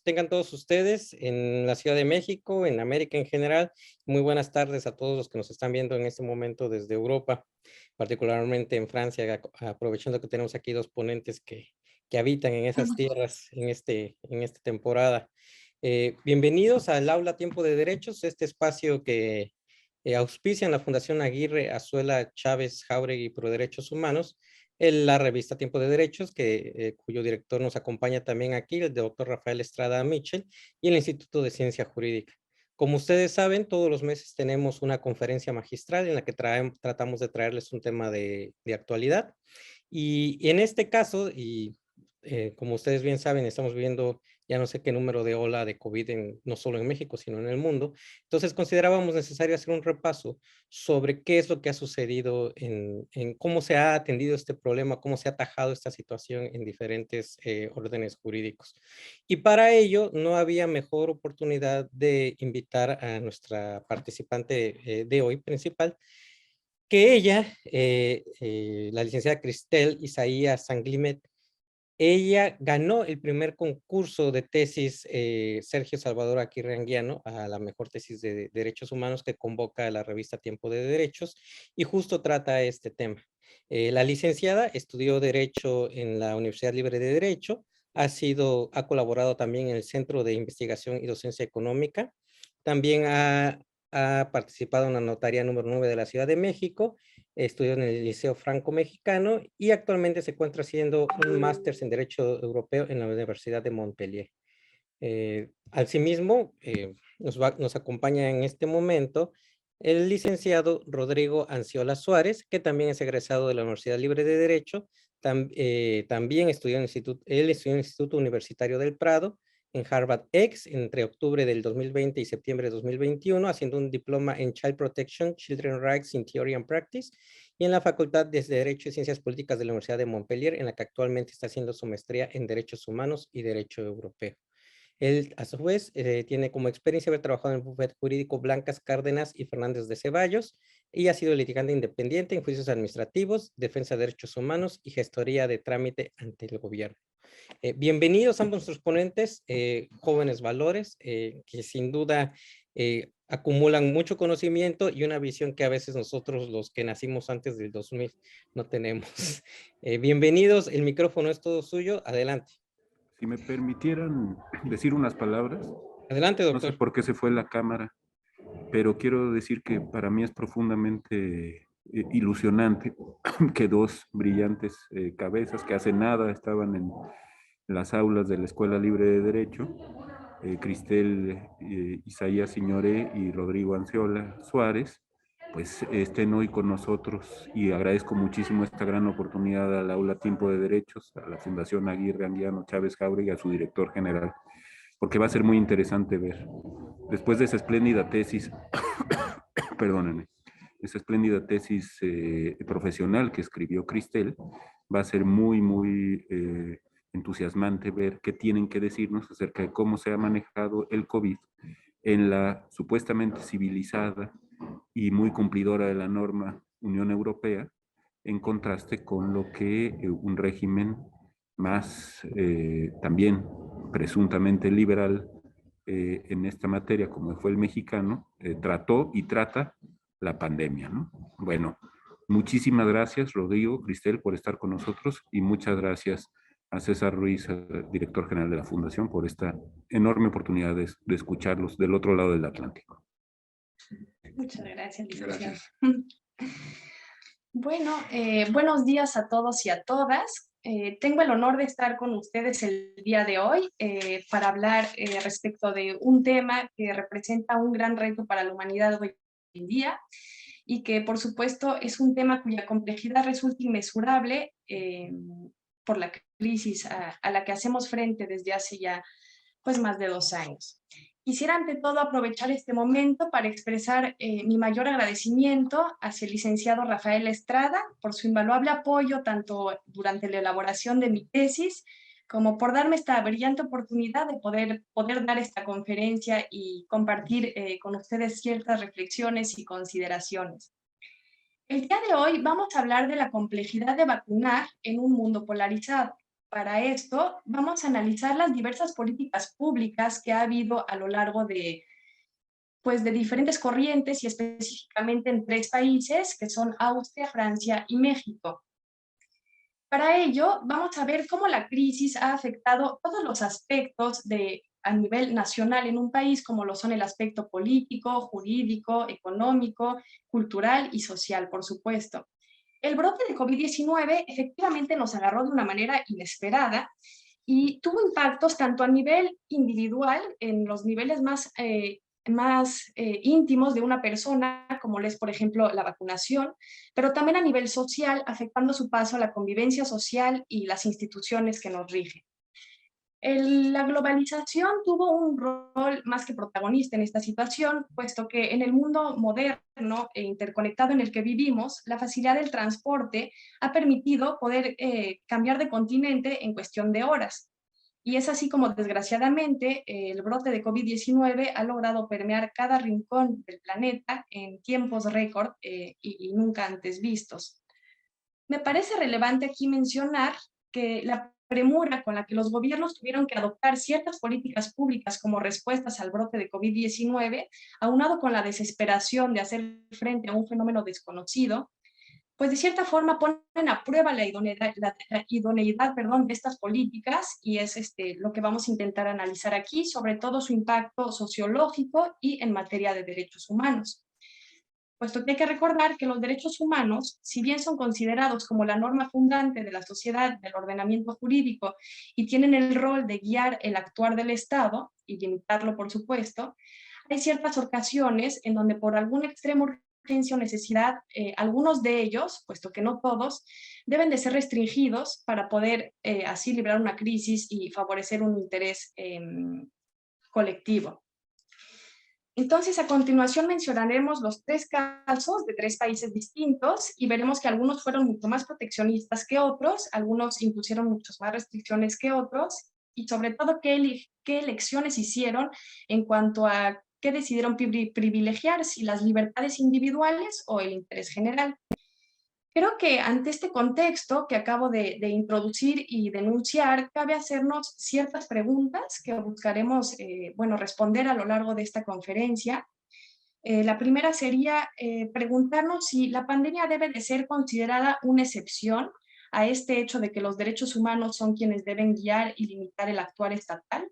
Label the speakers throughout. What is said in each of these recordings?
Speaker 1: tengan todos ustedes en la Ciudad de México, en América en general. Muy buenas tardes a todos los que nos están viendo en este momento desde Europa, particularmente en Francia, aprovechando que tenemos aquí dos ponentes que habitan en esas tierras en esta temporada. Bienvenidos al Aula Tiempo de Derechos, este espacio que auspicia en la Fundación Aguirre Azuela Chávez Jauregui Pro Derechos Humanos, la revista Tiempo de Derechos, cuyo director nos acompaña también aquí, el doctor Rafael Estrada Mitchell, y el Instituto de Ciencia Jurídica. Como ustedes saben, todos los meses tenemos una conferencia magistral en la que tratamos de traerles un tema de actualidad. Y en este caso, como ustedes bien saben, estamos viviendo ya no sé qué número de ola de COVID no solo en México, sino en el mundo. Entonces considerábamos necesario hacer un repaso sobre qué es lo que ha sucedido en cómo se ha atendido este problema, cómo se ha atajado esta situación en diferentes órdenes jurídicos. Y para ello no había mejor oportunidad de invitar a nuestra participante de hoy principal, que ella, la licenciada Cristel Isaías Sanglimet. Ella ganó el primer concurso de tesis Sergio Salvador Aguirre Anguiano a la mejor tesis de derechos humanos que convoca la revista Tiempo de Derechos, y justo trata este tema. La licenciada estudió Derecho en la Universidad Libre de Derecho, ha colaborado también en el Centro de Investigación y Docencia Económica, también ha participado en la notaría número 9 de la Ciudad de México, estudió en el Liceo Franco-Mexicano y actualmente se encuentra haciendo un máster en Derecho Europeo en la Universidad de Montpellier. Asimismo, nos acompaña en este momento el licenciado Rodrigo Anciola Suárez, que también es egresado de la Universidad Libre de Derecho. También estudió él estudió en el Instituto Universitario del Prado, en Harvard X, entre octubre del 2020 y septiembre de 2021, haciendo un diploma en Child Protection, Children Rights in Theory and Practice, y en la Facultad de Derecho y Ciencias Políticas de la Universidad de Montpellier, en la que actualmente está haciendo su maestría en Derechos Humanos y Derecho Europeo. Él, a su vez, tiene como experiencia haber trabajado en el bufete jurídico Blancas Cárdenas y Fernández de Ceballos, y ha sido litigante independiente en juicios administrativos, defensa de derechos humanos y gestoría de trámite ante el gobierno. Bienvenidos ambos nuestros ponentes, jóvenes valores, que sin duda acumulan mucho conocimiento y una visión que a veces nosotros, los que nacimos antes del 2000, no tenemos. Bienvenidos, el micrófono es todo suyo, adelante.
Speaker 2: Si me permitieran decir unas palabras.
Speaker 1: Adelante,
Speaker 2: No sé
Speaker 1: doctor.
Speaker 2: por qué se fue la cámara, pero quiero decir que para mí es profundamente ilusionante que dos brillantes cabezas que hace nada estaban en las aulas de la Escuela Libre de Derecho, Cristel Isaías Signoré y Rodrigo Anciola Suárez, pues estén hoy con nosotros, y agradezco muchísimo esta gran oportunidad al Aula Tiempo de Derechos, a la Fundación Aguirre Anguiano Chávez Jauregui y a su director general, porque va a ser muy interesante ver, después de esa espléndida tesis, perdónenme, esa espléndida tesis profesional que escribió Cristel, va a ser muy entusiasmante ver qué tienen que decirnos acerca de cómo se ha manejado el COVID en la supuestamente civilizada y muy cumplidora de la norma Unión Europea, en contraste con lo que un régimen más también presuntamente liberal en esta materia, como fue el mexicano, trató y trata la pandemia, ¿no? Bueno, muchísimas gracias, Rodrigo, Cristel, por estar con nosotros, y muchas gracias a César Ruiz, director general de la Fundación, por esta enorme oportunidad de escucharlos del otro lado del Atlántico.
Speaker 3: Muchas gracias, licenciado. Bueno, buenos días a todos y a todas. Tengo el honor de estar con ustedes el día de hoy para hablar respecto de un tema que representa un gran reto para la humanidad hoy en día, y que por supuesto es un tema cuya complejidad resulta inmesurable por la crisis a la que hacemos frente desde hace ya pues más de 2 años. Quisiera ante todo aprovechar este momento para expresar mi mayor agradecimiento hacia el licenciado Rafael Estrada por su invaluable apoyo tanto durante la elaboración de mi tesis como por darme esta brillante oportunidad de poder dar esta conferencia y compartir con ustedes ciertas reflexiones y consideraciones. El día de hoy vamos a hablar de la complejidad de vacunar en un mundo polarizado. Para esto, vamos a analizar las diversas políticas públicas que ha habido a lo largo de, pues, de diferentes corrientes y específicamente en 3 países, que son Austria, Francia y México. Para ello, vamos a ver cómo la crisis ha afectado todos los aspectos a nivel nacional en un país, como lo son el aspecto político, jurídico, económico, cultural y social, por supuesto. El brote de COVID-19 efectivamente nos agarró de una manera inesperada y tuvo impactos tanto a nivel individual, en los niveles más íntimos de una persona, como es, por ejemplo, la vacunación, pero también a nivel social, afectando su paso a la convivencia social y las instituciones que nos rigen. La globalización tuvo un rol más que protagonista en esta situación, puesto que en el mundo moderno e interconectado en el que vivimos, la facilidad del transporte ha permitido poder cambiar de continente en cuestión de horas. Y es así como, desgraciadamente, el brote de COVID-19 ha logrado permear cada rincón del planeta en tiempos récord y nunca antes vistos. Me parece relevante aquí mencionar que la premura con la que los gobiernos tuvieron que adoptar ciertas políticas públicas como respuestas al brote de COVID-19, aunado con la desesperación de hacer frente a un fenómeno desconocido, pues de cierta forma ponen a prueba la idoneidad, de estas políticas, y es lo que vamos a intentar analizar aquí, sobre todo su impacto sociológico y en materia de derechos humanos. Puesto que hay que recordar que los derechos humanos, si bien son considerados como la norma fundante de la sociedad, del ordenamiento jurídico, y tienen el rol de guiar el actuar del Estado, y limitarlo por supuesto, hay ciertas ocasiones en donde por algún extremo urgencia o necesidad, algunos de ellos, puesto que no todos, deben de ser restringidos para poder así librar una crisis y favorecer un interés colectivo. Entonces, a continuación mencionaremos los 3 casos de 3 países distintos y veremos que algunos fueron mucho más proteccionistas que otros, algunos impusieron muchas más restricciones que otros, y sobre todo qué elecciones hicieron en cuanto a qué decidieron privilegiar, si las libertades individuales o el interés general. Creo que ante este contexto que acabo de introducir y denunciar, cabe hacernos ciertas preguntas que buscaremos responder a lo largo de esta conferencia. La primera sería preguntarnos si la pandemia debe de ser considerada una excepción a este hecho de que los derechos humanos son quienes deben guiar y limitar el actuar estatal.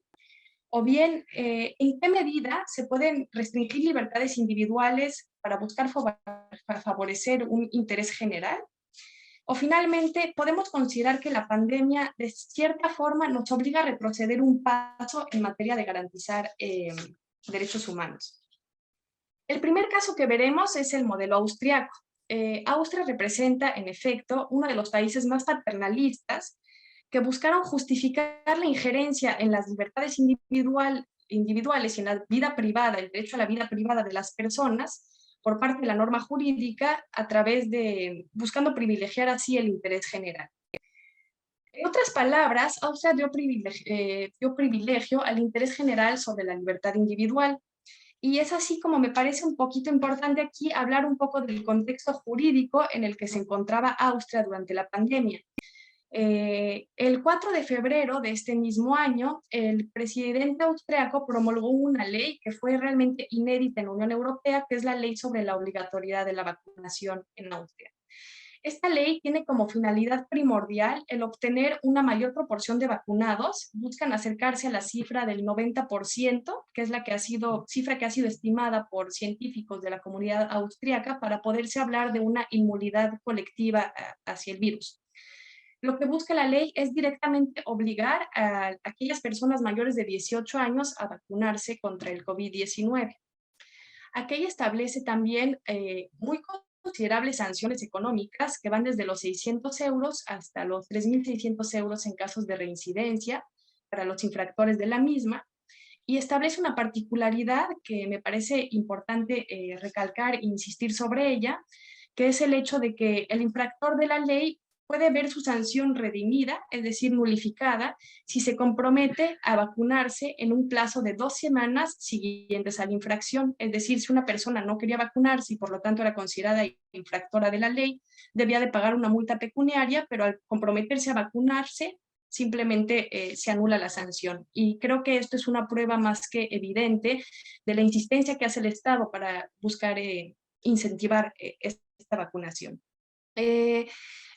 Speaker 3: O bien, ¿en qué medida se pueden restringir libertades individuales para buscar para favorecer un interés general? O finalmente, podemos considerar que la pandemia de cierta forma nos obliga a retroceder un paso en materia de garantizar derechos humanos. El primer caso que veremos es el modelo austriaco. Austria representa, en efecto, uno de los países más paternalistas que buscaron justificar la injerencia en las libertades individuales y en la vida privada, el derecho a la vida privada de las personas, por parte de la norma jurídica, a través de buscando privilegiar así el interés general. En otras palabras, Austria dio privilegio al interés general sobre la libertad individual. Y es así como me parece un poquito importante aquí hablar un poco del contexto jurídico en el que se encontraba Austria durante la pandemia. El 4 de febrero de este mismo año, el presidente austriaco promulgó una ley que fue realmente inédita en la Unión Europea, que es la ley sobre la obligatoriedad de la vacunación en Austria. Esta ley tiene como finalidad primordial el obtener una mayor proporción de vacunados. Buscan acercarse a la cifra del 90%, que es cifra que ha sido estimada por científicos de la comunidad austríaca para poderse hablar de una inmunidad colectiva hacia el virus. Lo que busca la ley es directamente obligar a aquellas personas mayores de 18 años a vacunarse contra el COVID-19. Aquella establece también muy considerables sanciones económicas que van desde los 600 euros hasta los 3.600 euros en casos de reincidencia para los infractores de la misma, y establece una particularidad que me parece importante recalcar e insistir sobre ella, que es el hecho de que el infractor de la ley puede ver su sanción redimida, es decir, nulificada, si se compromete a vacunarse en un plazo de 2 semanas siguientes a la infracción. Es decir, si una persona no quería vacunarse y por lo tanto era considerada infractora de la ley, debía de pagar una multa pecuniaria, pero al comprometerse a vacunarse, simplemente se anula la sanción. Y creo que esto es una prueba más que evidente de la insistencia que hace el Estado para buscar incentivar esta vacunación.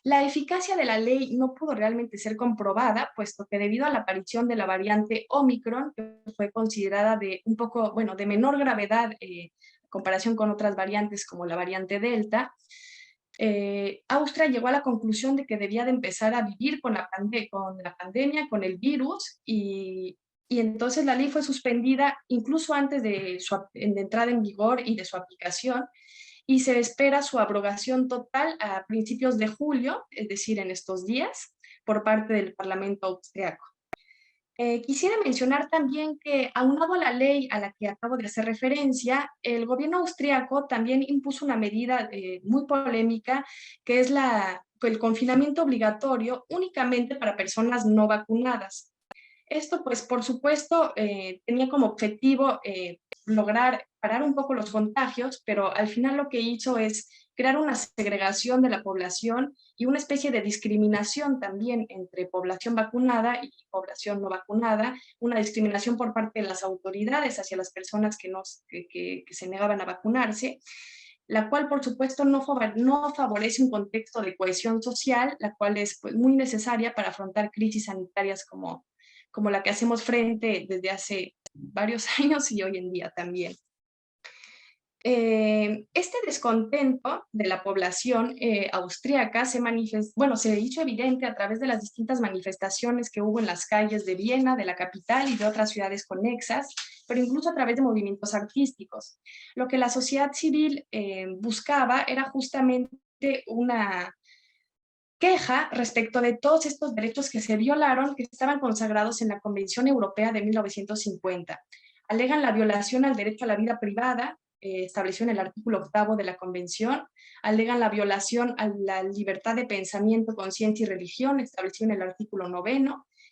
Speaker 3: La eficacia de la ley no pudo realmente ser comprobada, puesto que debido a la aparición de la variante Omicron, que fue considerada de un poco, bueno, de menor gravedad en comparación con otras variantes como la variante Delta, Austria llegó a la conclusión de que debía de empezar a vivir con la pandemia, con el virus, y entonces la ley fue suspendida incluso antes de de entrada en vigor y de su aplicación, y se espera su abrogación total a principios de julio, es decir, en estos días, por parte del Parlamento austriaco. Quisiera mencionar también que, aunado a la ley a la que acabo de hacer referencia, el gobierno austriaco también impuso una medida muy polémica, que es el confinamiento obligatorio únicamente para personas no vacunadas. Esto, pues, por supuesto, tenía como objetivo lograr parar un poco los contagios, pero al final lo que hizo es crear una segregación de la población y una especie de discriminación también entre población vacunada y población no vacunada, una discriminación por parte de las autoridades hacia las personas que se negaban a vacunarse, la cual por supuesto no favorece un contexto de cohesión social, la cual es, pues, muy necesaria para afrontar crisis sanitarias como la que hacemos frente desde hace varios años y hoy en día también. Este descontento de la población austríaca se hizo evidente a través de las distintas manifestaciones que hubo en las calles de Viena, de la capital y de otras ciudades conexas, pero incluso a través de movimientos artísticos. Lo que la sociedad civil buscaba era justamente una queja respecto de todos estos derechos que se violaron, que estaban consagrados en la Convención Europea de 1950. Alegan la violación al derecho a la vida privada, establecido en el artículo 8 de la Convención, alegan la violación a la libertad de pensamiento, conciencia y religión, establecido en el artículo 9,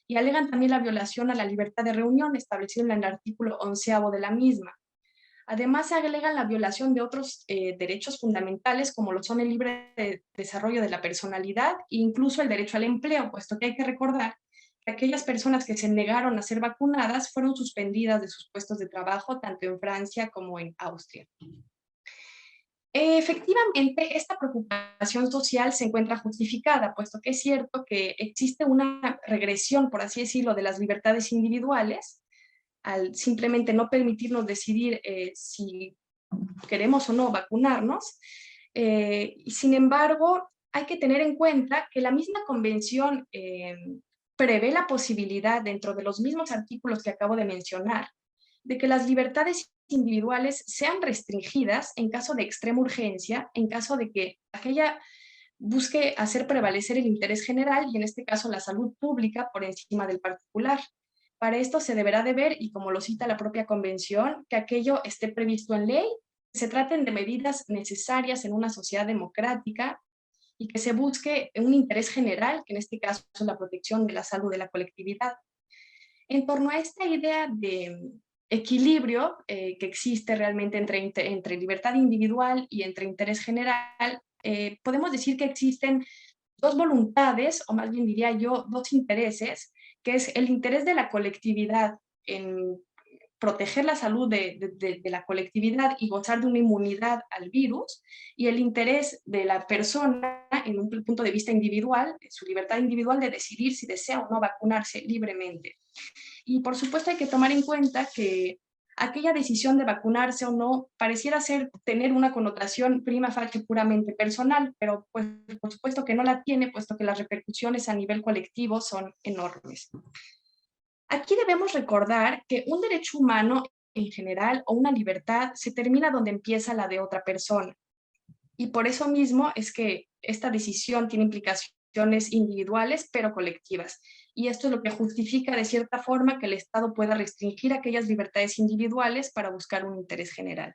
Speaker 3: y alegan también la violación a la libertad de reunión, establecido en el artículo 11 de la misma. Además, se alegan la violación de otros derechos fundamentales, como lo son el libre desarrollo de la personalidad e incluso el derecho al empleo, puesto que hay que recordar que aquellas personas que se negaron a ser vacunadas fueron suspendidas de sus puestos de trabajo, tanto en Francia como en Austria. Efectivamente, esta preocupación social se encuentra justificada, puesto que es cierto que existe una regresión, por así decirlo, de las libertades individuales, al simplemente no permitirnos decidir si queremos o no vacunarnos. Sin embargo, hay que tener en cuenta que la misma convención prevé la posibilidad, dentro de los mismos artículos que acabo de mencionar, de que las libertades individuales sean restringidas en caso de extrema urgencia, en caso de que aquella busque hacer prevalecer el interés general y en este caso la salud pública por encima del particular. Para esto se deberá de ver, y como lo cita la propia convención, que aquello esté previsto en ley, que se traten de medidas necesarias en una sociedad democrática y que se busque un interés general, que en este caso es la protección de la salud de la colectividad. En torno a esta idea de equilibrio que existe realmente entre libertad individual y entre interés general, podemos decir que existen dos voluntades, o más bien diría yo, dos intereses, que es el interés de la colectividad en proteger la salud de la colectividad y gozar de una inmunidad al virus, y el interés de la persona en un punto de vista individual, su libertad individual de decidir si desea o no vacunarse libremente. Y por supuesto hay que tomar en cuenta que aquella decisión de vacunarse o no pareciera tener una connotación prima facie puramente personal, pero pues por supuesto que no la tiene, puesto que las repercusiones a nivel colectivo son enormes. Aquí debemos recordar que un derecho humano en general o una libertad se termina donde empieza la de otra persona. Y por eso mismo es que esta decisión tiene implicaciones individuales pero colectivas. Y esto es lo que justifica de cierta forma que el Estado pueda restringir aquellas libertades individuales para buscar un interés general.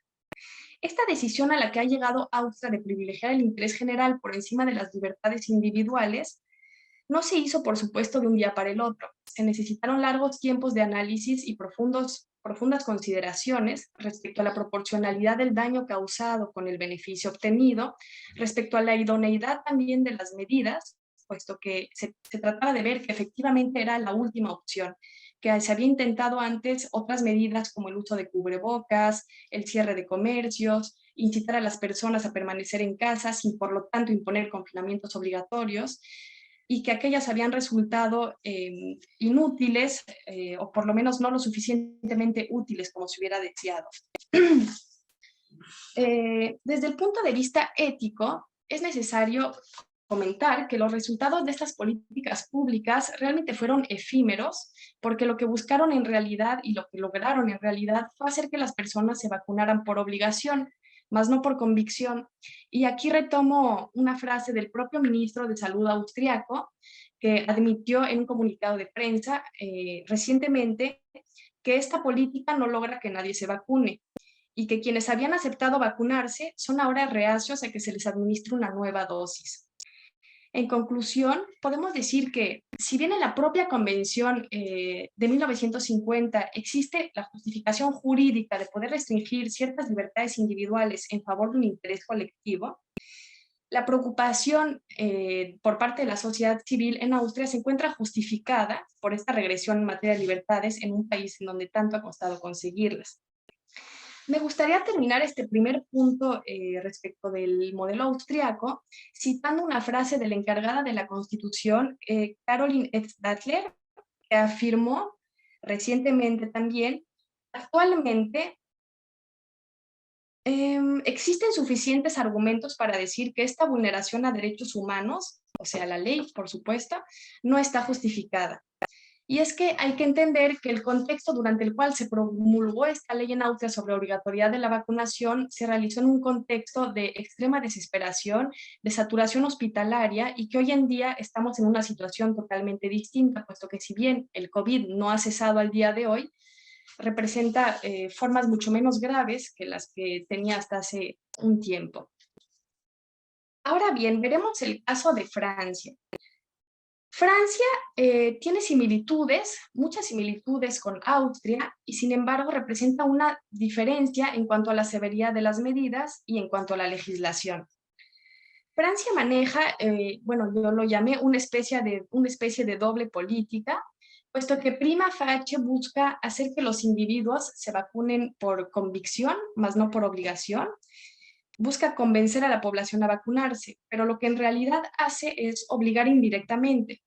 Speaker 3: Esta decisión a la que ha llegado Austria de privilegiar el interés general por encima de las libertades individuales no se hizo, por supuesto, de un día para el otro. Se necesitaron largos tiempos de análisis y profundas consideraciones respecto a la proporcionalidad del daño causado con el beneficio obtenido, respecto a la idoneidad también de las medidas, puesto que se trataba de ver que efectivamente era la última opción, que se había intentado antes otras medidas como el uso de cubrebocas, el cierre de comercios, incitar a las personas a permanecer en casa sin por lo tanto imponer confinamientos obligatorios, y que aquellas habían resultado inútiles o por lo menos no lo suficientemente útiles como se hubiera deseado. Desde el punto de vista ético, es necesario comentar que los resultados de estas políticas públicas realmente fueron efímeros, porque lo que buscaron en realidad y lo que lograron en realidad fue hacer que las personas se vacunaran por obligación, más no por convicción. Y aquí retomo una frase del propio ministro de Salud austriaco, que admitió en un comunicado de prensa recientemente que esta política no logra que nadie se vacune, y que quienes habían aceptado vacunarse son ahora reacios a que se les administre una nueva dosis. En conclusión, podemos decir que, si bien en la propia Convención de 1950 existe la justificación jurídica de poder restringir ciertas libertades individuales en favor de un interés colectivo, la preocupación por parte de la sociedad civil en Austria se encuentra justificada por esta regresión en materia de libertades en un país en donde tanto ha costado conseguirlas. Me gustaría terminar este primer punto respecto del modelo austriaco citando una frase de la encargada de la Constitución, Caroline Edstadler, que afirmó recientemente también: actualmente existen suficientes argumentos para decir que esta vulneración a derechos humanos, o sea, la ley, por supuesto, no está justificada. Y es que hay que entender que el contexto durante el cual se promulgó esta ley en Austria sobre obligatoriedad de la vacunación se realizó en un contexto de extrema desesperación, de saturación hospitalaria, y que hoy en día estamos en una situación totalmente distinta, puesto que si bien el COVID no ha cesado al día de hoy, representa formas mucho menos graves que las que tenía hasta hace un tiempo. Ahora bien, veremos el caso de Francia. Francia tiene similitudes, muchas similitudes con Austria, y sin embargo representa una diferencia en cuanto a la severidad de las medidas y en cuanto a la legislación. Francia maneja, bueno, yo lo llamé una especie de doble política, puesto que prima facie busca hacer que los individuos se vacunen por convicción, más no por obligación. Busca convencer a la población a vacunarse, pero lo que en realidad hace es obligar indirectamente.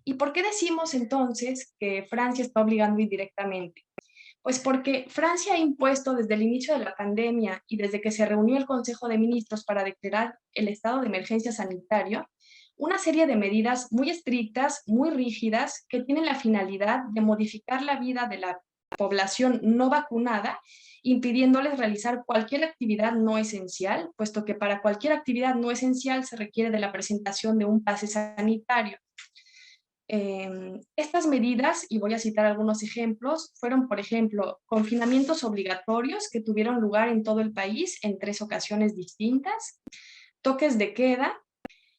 Speaker 3: ¿Y por qué decimos entonces que Francia está obligando indirectamente? Pues porque Francia ha impuesto desde el inicio de la pandemia y desde que se reunió el Consejo de Ministros para declarar el estado de emergencia sanitario, una serie de medidas muy estrictas, muy rígidas, que tienen la finalidad de modificar la vida de la población no vacunada, impidiéndoles realizar cualquier actividad no esencial, puesto que para cualquier actividad no esencial se requiere de la presentación de un pase sanitario. Estas medidas, y voy a citar algunos ejemplos, fueron, por ejemplo, confinamientos obligatorios que tuvieron lugar en todo el país en 3 ocasiones distintas, toques de queda,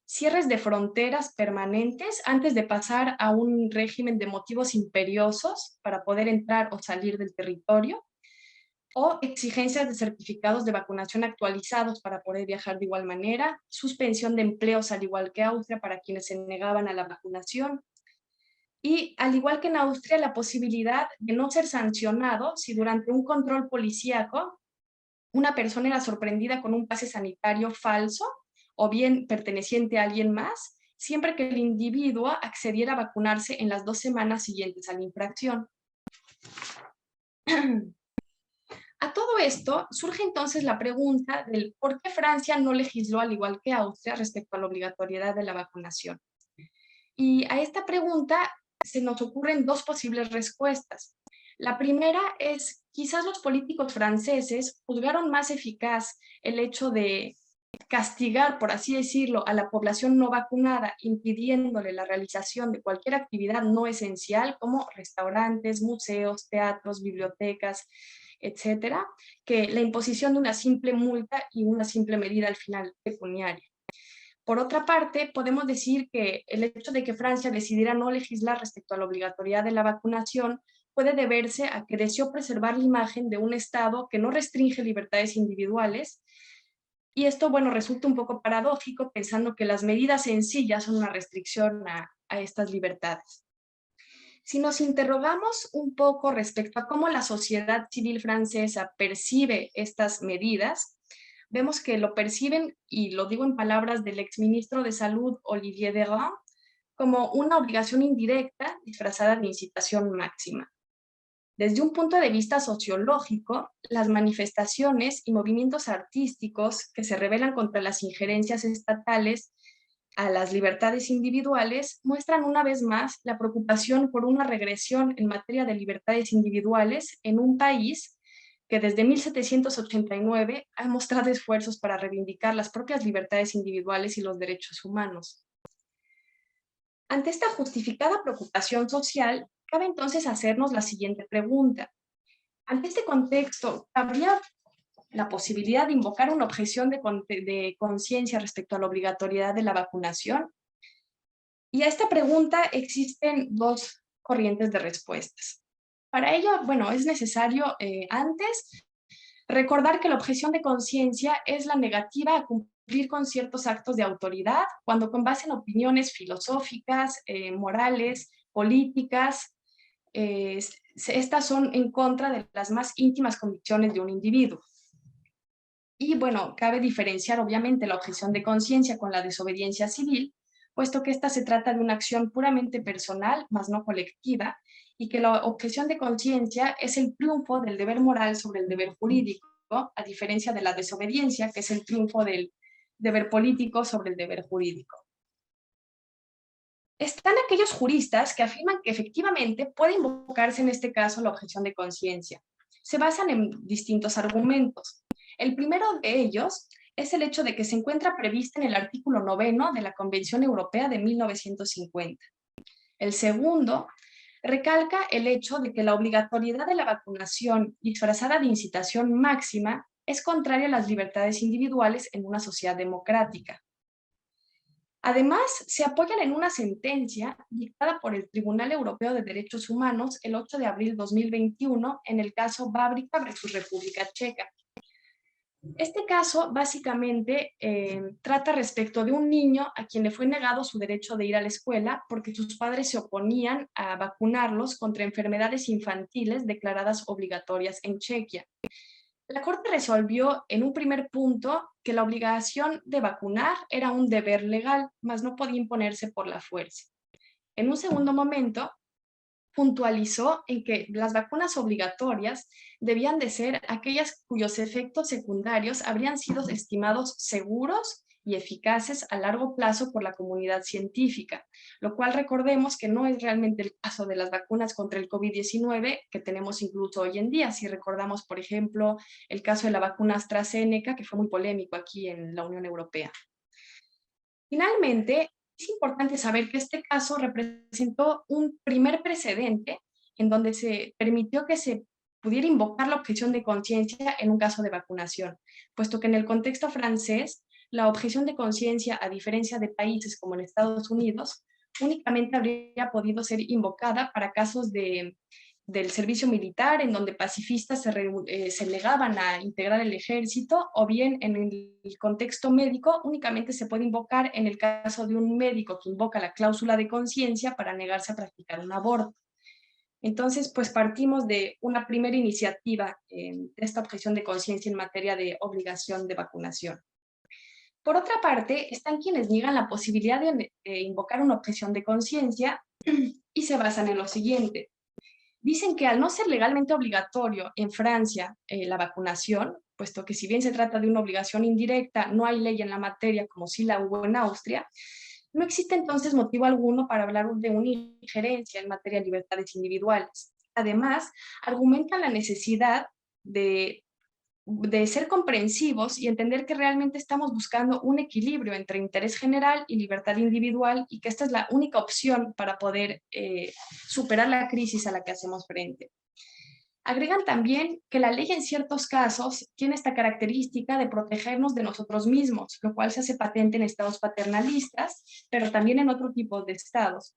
Speaker 3: cierres de fronteras permanentes antes de pasar a un régimen de motivos imperiosos para poder entrar o salir del territorio, o exigencias de certificados de vacunación actualizados para poder viajar de igual manera, suspensión de empleos al igual que Austria para quienes se negaban a la vacunación. Y al igual que en Austria, la posibilidad de no ser sancionado si durante un control policíaco una persona era sorprendida con un pase sanitario falso o bien perteneciente a alguien más, siempre que el individuo accediera a vacunarse en las 2 semanas siguientes a la infracción. A todo esto surge entonces la pregunta del por qué Francia no legisló al igual que Austria respecto a la obligatoriedad de la vacunación. Y a esta pregunta se nos ocurren 2 posibles respuestas. La primera es, quizás los políticos franceses juzgaron más eficaz el hecho de castigar, por así decirlo, a la población no vacunada, impidiéndole la realización de cualquier actividad no esencial, como restaurantes, museos, teatros, bibliotecas, etcétera, que la imposición de una simple multa y una simple medida al final pecuniaria. Por otra parte, podemos decir que el hecho de que Francia decidiera no legislar respecto a la obligatoriedad de la vacunación puede deberse a que deseó preservar la imagen de un Estado que no restringe libertades individuales Y esto, bueno, resulta un poco paradójico pensando que las medidas sencillas son una restricción a estas libertades. Si nos interrogamos un poco respecto a cómo la sociedad civil francesa percibe estas medidas, vemos que lo perciben, y lo digo en palabras del exministro de Salud Olivier Véran, como una obligación indirecta disfrazada de incitación máxima. Desde un punto de vista sociológico, las manifestaciones y movimientos artísticos que se rebelan contra las injerencias estatales a las libertades individuales muestran una vez más la preocupación por una regresión en materia de libertades individuales en un país que desde 1789 ha mostrado esfuerzos para reivindicar las propias libertades individuales y los derechos humanos. Ante esta justificada preocupación social, cabe entonces hacernos la siguiente pregunta. Ante este contexto, ¿habría la posibilidad de invocar una objeción de conciencia respecto a la obligatoriedad de la vacunación? Y a esta pregunta existen dos corrientes de respuestas. Para ello, bueno, es necesario antes recordar que la objeción de conciencia es la negativa a cumplir con ciertos actos de autoridad cuando con base en opiniones filosóficas, morales, políticas, estas son en contra de las más íntimas convicciones de un individuo. Y bueno, cabe diferenciar obviamente la objeción de conciencia con la desobediencia civil, puesto que esta se trata de una acción puramente personal, más no colectiva, y que la objeción de conciencia es el triunfo del deber moral sobre el deber jurídico, a diferencia de la desobediencia, que es el triunfo del deber político sobre el deber jurídico. Están aquellos juristas que afirman que efectivamente puede invocarse en este caso la objeción de conciencia. Se basan en distintos argumentos. El primero de ellos es el hecho de que se encuentra prevista en el artículo 9 de la Convención Europea de 1950. El segundo recalca el hecho de que la obligatoriedad de la vacunación disfrazada de incitación máxima es contraria a las libertades individuales en una sociedad democrática. Además, se apoyan en una sentencia dictada por el Tribunal Europeo de Derechos Humanos el 8 de abril de 2021 en el caso Babrika versus República Checa. Este caso básicamente trata respecto de un niño a quien le fue negado su derecho de ir a la escuela porque sus padres se oponían a vacunarlos contra enfermedades infantiles declaradas obligatorias en Chequia. La Corte resolvió en un primer punto que la obligación de vacunar era un deber legal, mas no podía imponerse por la fuerza. En un segundo momento, puntualizó en que las vacunas obligatorias debían de ser aquellas cuyos efectos secundarios habrían sido estimados seguros y eficaces a largo plazo por la comunidad científica, lo cual recordemos que no es realmente el caso de las vacunas contra el COVID-19 que tenemos incluso hoy en día. Si recordamos, por ejemplo, el caso de la vacuna AstraZeneca, que fue muy polémico aquí en la Unión Europea. Finalmente, es importante saber que este caso representó un primer precedente en donde se permitió que se pudiera invocar la objeción de conciencia en un caso de vacunación, puesto que en el contexto francés, la objeción de conciencia, a diferencia de países como en Estados Unidos, únicamente habría podido ser invocada para casos del servicio militar, en donde pacifistas se negaban a integrar el ejército, o bien en el contexto médico únicamente se puede invocar en el caso de un médico que invoca la cláusula de conciencia para negarse a practicar un aborto. Entonces, pues partimos de una primera iniciativa de esta objeción de conciencia en materia de obligación de vacunación. Por otra parte, están quienes niegan la posibilidad de invocar una objeción de conciencia y se basan en lo siguiente. Dicen que al no ser legalmente obligatorio en Francia la vacunación, puesto que si bien se trata de una obligación indirecta, no hay ley en la materia como sí la hubo en Austria, no existe entonces motivo alguno para hablar de una injerencia en materia de libertades individuales. Además, argumentan la necesidad de ser comprensivos y entender que realmente estamos buscando un equilibrio entre interés general y libertad individual y que esta es la única opción para poder superar la crisis a la que hacemos frente. Agregan también que la ley en ciertos casos tiene esta característica de protegernos de nosotros mismos, lo cual se hace patente en estados paternalistas, pero también en otro tipo de estados.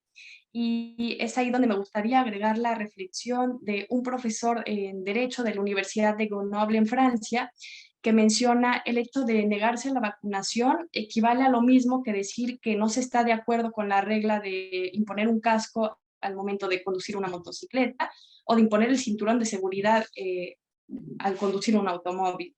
Speaker 3: Y es ahí donde me gustaría agregar la reflexión de un profesor en Derecho de la Universidad de Grenoble en Francia, que menciona el hecho de negarse a la vacunación equivale a lo mismo que decir que no se está de acuerdo con la regla de imponer un casco al momento de conducir una motocicleta o de imponer el cinturón de seguridad al conducir un automóvil.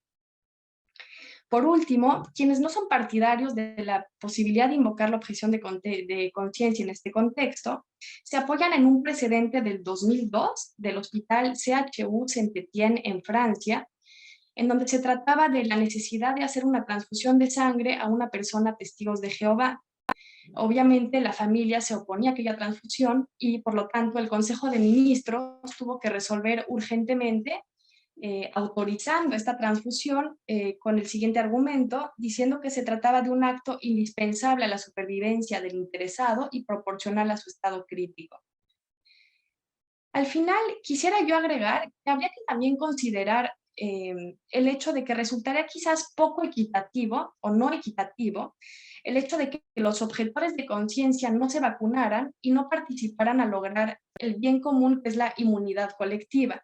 Speaker 3: Por último, quienes no son partidarios de la posibilidad de invocar la objeción de conciencia en este contexto, se apoyan en un precedente del 2002 del Hospital CHU Saint-Étienne en Francia, en donde se trataba de la necesidad de hacer una transfusión de sangre a una persona testigos de Jehová. Obviamente la familia se oponía a aquella transfusión y por lo tanto el Consejo de Ministros tuvo que resolver urgentemente autorizando esta transfusión con el siguiente argumento, diciendo que se trataba de un acto indispensable a la supervivencia del interesado y proporcional a su estado crítico. Al final, quisiera yo agregar que habría que también considerar el hecho de que resultaría quizás poco equitativo o no equitativo el hecho de que los objetores de conciencia no se vacunaran y no participaran a lograr el bien común que es la inmunidad colectiva,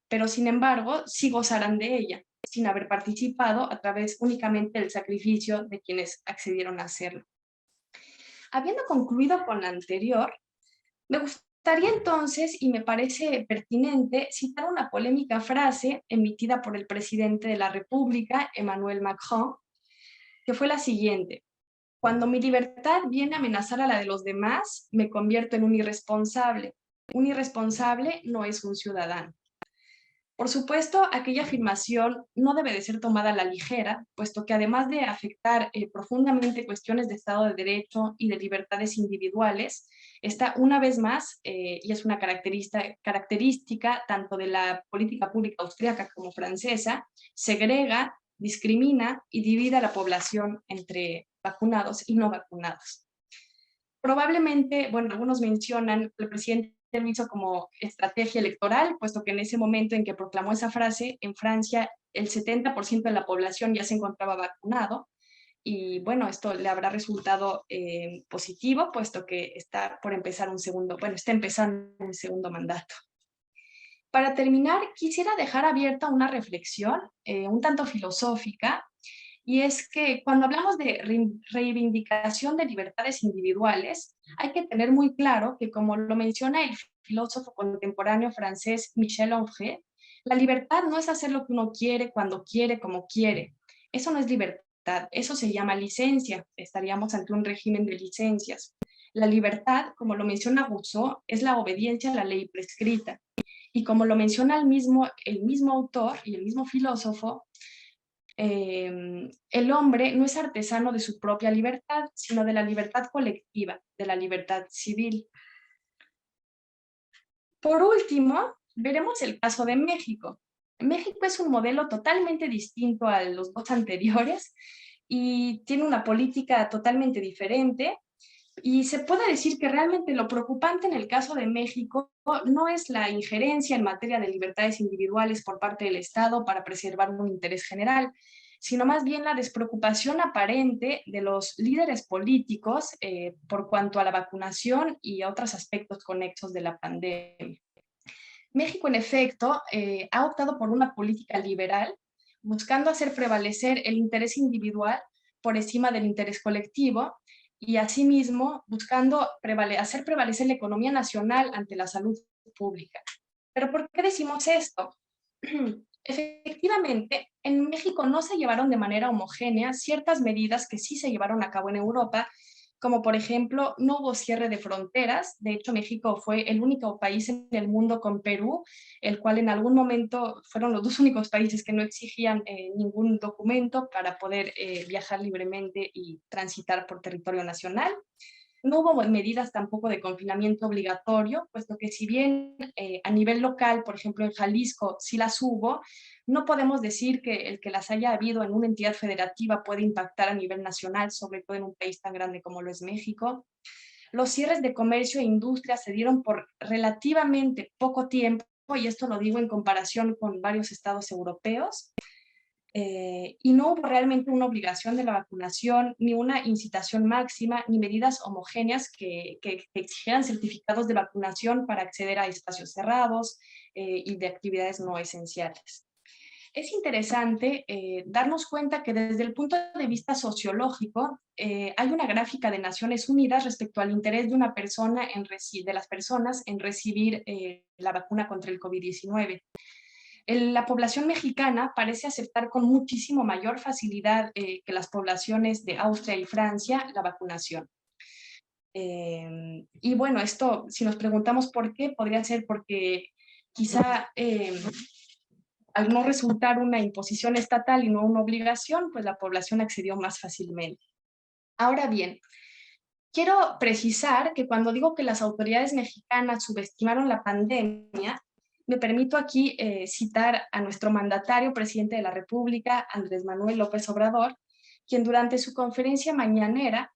Speaker 3: pero sin embargo sí gozarán de ella, sin haber participado a través únicamente del sacrificio de quienes accedieron a hacerlo. Habiendo concluido con lo anterior, me gustaría entonces, y me parece pertinente, citar una polémica frase emitida por el presidente de la República, Emmanuel Macron, que fue la siguiente: cuando mi libertad viene a amenazar a la de los demás, me convierto en un irresponsable. Un irresponsable no es un ciudadano. Por supuesto, aquella afirmación no debe de ser tomada a la ligera, puesto que además de afectar profundamente cuestiones de Estado de Derecho y de libertades individuales, está una vez más, y es una característica tanto de la política pública austríaca como francesa, segrega, discrimina y divide a la población entre vacunados y no vacunados. Probablemente, bueno, algunos mencionan que el presidente lo hizo como estrategia electoral, puesto que en ese momento en que proclamó esa frase, en Francia el 70% de la población ya se encontraba vacunado, y bueno, esto le habrá resultado positivo, puesto que está por empezar está empezando un segundo mandato. Para terminar, quisiera dejar abierta una reflexión un tanto filosófica, y es que cuando hablamos de reivindicación de libertades individuales, hay que tener muy claro que, como lo menciona el filósofo contemporáneo francés Michel Onfray, la libertad no es hacer lo que uno quiere, cuando quiere, como quiere. Eso no es libertad, eso se llama licencia. Estaríamos ante un régimen de licencias. La libertad, como lo menciona Rousseau, es la obediencia a la ley prescrita. Y como lo menciona el mismo autor y el mismo filósofo, el hombre no es artesano de su propia libertad, sino de la libertad colectiva, de la libertad civil. Por último, veremos el caso de México. México es un modelo totalmente distinto a los dos anteriores y tiene una política totalmente diferente. Y se puede decir que realmente lo preocupante en el caso de México no es la injerencia en materia de libertades individuales por parte del Estado para preservar un interés general, sino más bien la despreocupación aparente de los líderes políticos por cuanto a la vacunación y a otros aspectos conexos de la pandemia. México, en efecto, ha optado por una política liberal, buscando hacer prevalecer el interés individual por encima del interés colectivo, y asimismo buscando hacer prevalecer la economía nacional ante la salud pública. ¿Pero por qué decimos esto? Efectivamente, en México no se llevaron de manera homogénea ciertas medidas que sí se llevaron a cabo en Europa, como por ejemplo, no hubo cierre de fronteras. De hecho, México fue el único país en el mundo con Perú, el cual en algún momento fueron los dos únicos países que no exigían ningún documento para poder viajar libremente y transitar por territorio nacional. No hubo medidas tampoco de confinamiento obligatorio, puesto que si bien a nivel local, por ejemplo en Jalisco, sí las hubo, no podemos decir que el que las haya habido en una entidad federativa puede impactar a nivel nacional, sobre todo en un país tan grande como lo es México. Los cierres de comercio e industria se dieron por relativamente poco tiempo, y esto lo digo en comparación con varios estados europeos. Y no hubo realmente una obligación de la vacunación, ni una incitación máxima, ni medidas homogéneas que exigieran certificados de vacunación para acceder a espacios cerrados y de actividades no esenciales. es interesante darnos cuenta que desde el punto de vista sociológico hay una gráfica de Naciones Unidas respecto al interés de una persona de las personas en recibir la vacuna contra el COVID-19. La población mexicana parece aceptar con muchísimo mayor facilidad que las poblaciones de Austria y Francia la vacunación. Y bueno, esto, si nos preguntamos por qué, podría ser porque quizá al no resultar una imposición estatal y no una obligación, pues la población accedió más fácilmente. Ahora bien, quiero precisar que cuando digo que las autoridades mexicanas subestimaron la pandemia, me permito aquí citar a nuestro mandatario, presidente de la República, Andrés Manuel López Obrador, quien durante su conferencia mañanera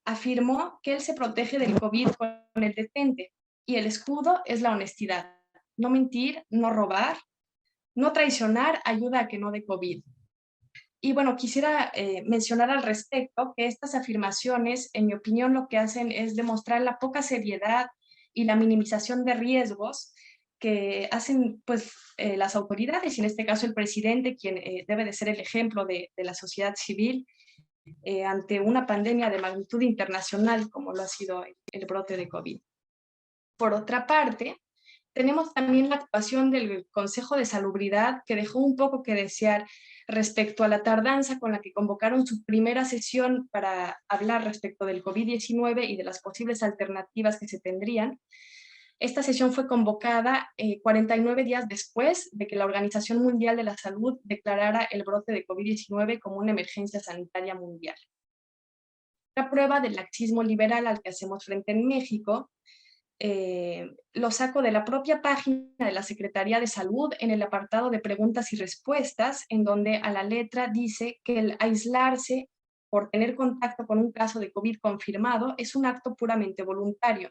Speaker 3: afirmó que él se protege del COVID con el detente y el escudo es la honestidad. No mentir, no robar, no traicionar ayuda a que no dé COVID. Y bueno, quisiera mencionar al respecto que estas afirmaciones, en mi opinión, lo que hacen es demostrar la poca seriedad y la minimización de riesgos que hacen pues, las autoridades, y en este caso el presidente, quien debe de ser el ejemplo de la sociedad civil, ante una pandemia de magnitud internacional como lo ha sido el brote de COVID. Por otra parte, tenemos también la actuación del Consejo de Salubridad, que dejó un poco que desear respecto a la tardanza con la que convocaron su primera sesión para hablar respecto del COVID-19 y de las posibles alternativas que se tendrían. Esta sesión fue convocada 49 días después de que la Organización Mundial de la Salud declarara el brote de COVID-19 como una emergencia sanitaria mundial. La prueba del laxismo liberal al que hacemos frente en México lo saco de la propia página de la Secretaría de Salud en el apartado de preguntas y respuestas, en donde a la letra dice que el aislarse por tener contacto con un caso de COVID confirmado es un acto puramente voluntario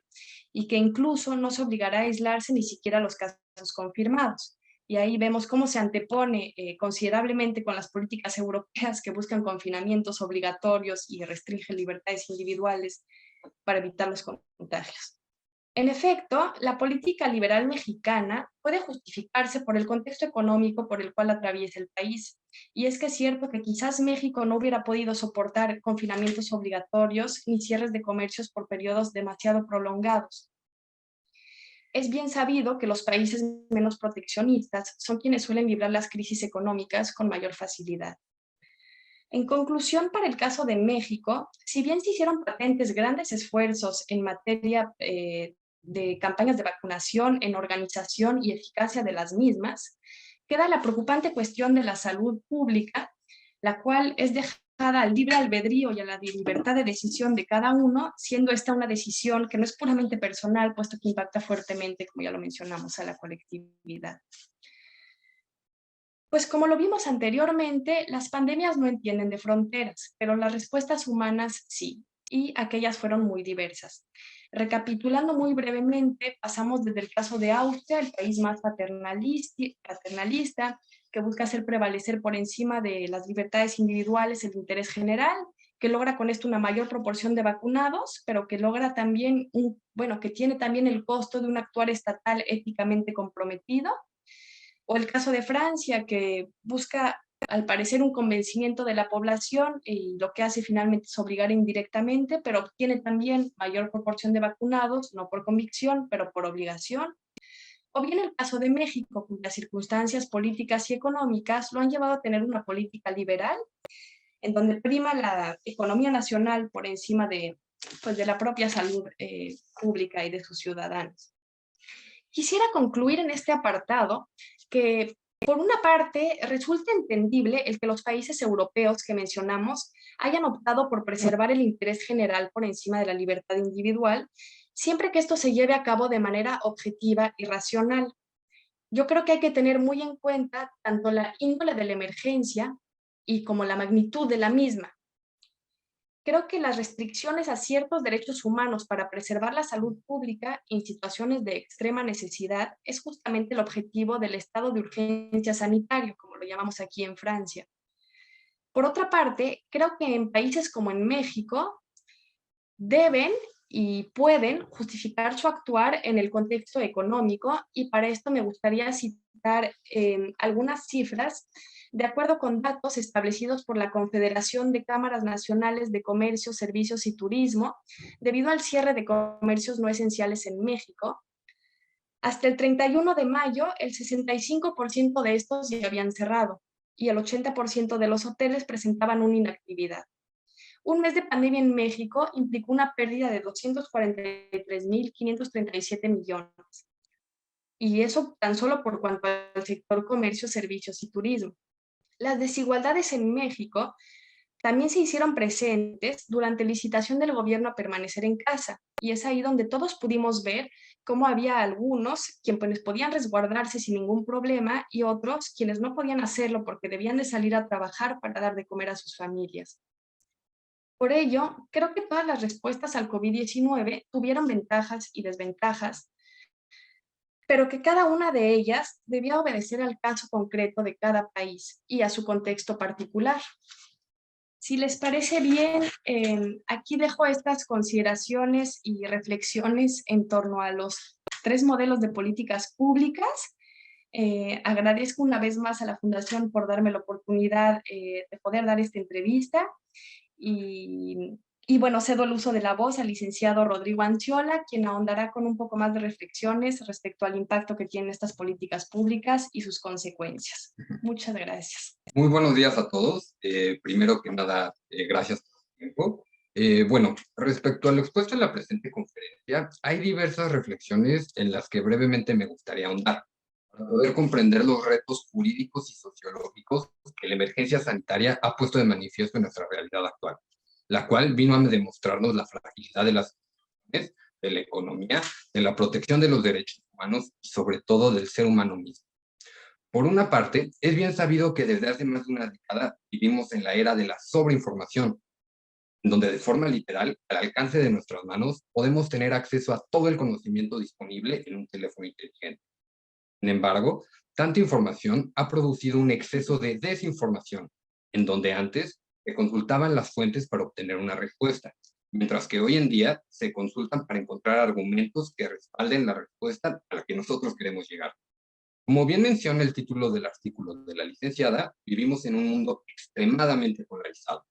Speaker 3: y que incluso no se obligará a aislarse ni siquiera a los casos confirmados. Y ahí vemos cómo se antepone considerablemente con las políticas europeas que buscan confinamientos obligatorios y restringen libertades individuales para evitar los contagios. En efecto, la política liberal mexicana puede justificarse por el contexto económico por el cual atraviesa el país. Y es que es cierto que quizás México no hubiera podido soportar confinamientos obligatorios ni cierres de comercios por periodos demasiado prolongados. Es bien sabido que los países menos proteccionistas son quienes suelen librar las crisis económicas con mayor facilidad. En conclusión, para el caso de México, si bien se hicieron patentes grandes esfuerzos en materia de campañas de vacunación, en organización y eficacia de las mismas, queda la preocupante cuestión de la salud pública, la cual es dejada al libre albedrío y a la libertad de decisión de cada uno, siendo esta una decisión que no es puramente personal, puesto que impacta fuertemente, como ya lo mencionamos, a la colectividad. Pues como lo vimos anteriormente, las pandemias no entienden de fronteras, pero las respuestas humanas sí, y aquellas fueron muy diversas. Recapitulando muy brevemente, pasamos desde el caso de Austria, el país más paternalista, que busca hacer prevalecer por encima de las libertades individuales el interés general, que logra con esto una mayor proporción de vacunados, pero que logra también, que tiene también el costo de un actuar estatal éticamente comprometido. O el caso de Francia, que busca, al parecer, un convencimiento de la población y lo que hace finalmente es obligar indirectamente, pero obtiene también mayor proporción de vacunados, no por convicción, pero por obligación. O bien el caso de México, cuyas circunstancias políticas y económicas lo han llevado a tener una política liberal, en donde prima la economía nacional por encima de la propia salud pública y de sus ciudadanos. Quisiera concluir en este apartado que, por una parte, resulta entendible el que los países europeos que mencionamos hayan optado por preservar el interés general por encima de la libertad individual, siempre que esto se lleve a cabo de manera objetiva y racional. Yo creo que hay que tener muy en cuenta tanto la índole de la emergencia y como la magnitud de la misma. Creo que las restricciones a ciertos derechos humanos para preservar la salud pública en situaciones de extrema necesidad es justamente el objetivo del estado de urgencia sanitario, como lo llamamos aquí en Francia. Por otra parte, creo que en países como en México deben y pueden justificar su actuar en el contexto económico, y para esto me gustaría citar dar algunas cifras de acuerdo con datos establecidos por la Confederación de Cámaras Nacionales de Comercio, Servicios y Turismo, debido al cierre de comercios no esenciales en México. Hasta el 31 de mayo, el 65% de estos ya habían cerrado y el 80% de los hoteles presentaban una inactividad. Un mes de pandemia en México implicó una pérdida de 243.537 millones. Y eso tan solo por cuanto al sector comercio, servicios y turismo. Las desigualdades en México también se hicieron presentes durante la licitación del gobierno a permanecer en casa. Y es ahí donde todos pudimos ver cómo había algunos quienes podían resguardarse sin ningún problema y otros quienes no podían hacerlo porque debían de salir a trabajar para dar de comer a sus familias. Por ello, creo que todas las respuestas al COVID-19 tuvieron ventajas y desventajas, pero que cada una de ellas debía obedecer al caso concreto de cada país y a su contexto particular. Si les parece bien, aquí dejo estas consideraciones y reflexiones en torno a los 3 modelos de políticas públicas. Agradezco una vez más a la Fundación por darme la oportunidad de poder dar esta entrevista. Y bueno, cedo el uso de la voz al licenciado Rodrigo Anciola, quien ahondará con un poco más de reflexiones respecto al impacto que tienen estas políticas públicas y sus consecuencias. Muchas gracias.
Speaker 4: Muy buenos días a todos. Primero que nada, gracias por su tiempo. Bueno, respecto a lo expuesto en la presente conferencia, hay diversas reflexiones en las que brevemente me gustaría ahondar, para poder comprender los retos jurídicos y sociológicos que la emergencia sanitaria ha puesto de manifiesto en nuestra realidad actual, la cual vino a demostrarnos la fragilidad de las instituciones, de la economía, de la protección de los derechos humanos y sobre todo del ser humano mismo. Por una parte, es bien sabido que desde hace más de una década vivimos en la era de la sobreinformación, donde de forma literal, al alcance de nuestras manos, podemos tener acceso a todo el conocimiento disponible en un teléfono inteligente. Sin embargo, tanta información ha producido un exceso de desinformación, en donde antes se consultaban las fuentes para obtener una respuesta, mientras que hoy en día se consultan para encontrar argumentos que respalden la respuesta a la que nosotros queremos llegar. Como bien menciona el título del artículo de la licenciada, vivimos en un mundo extremadamente polarizado.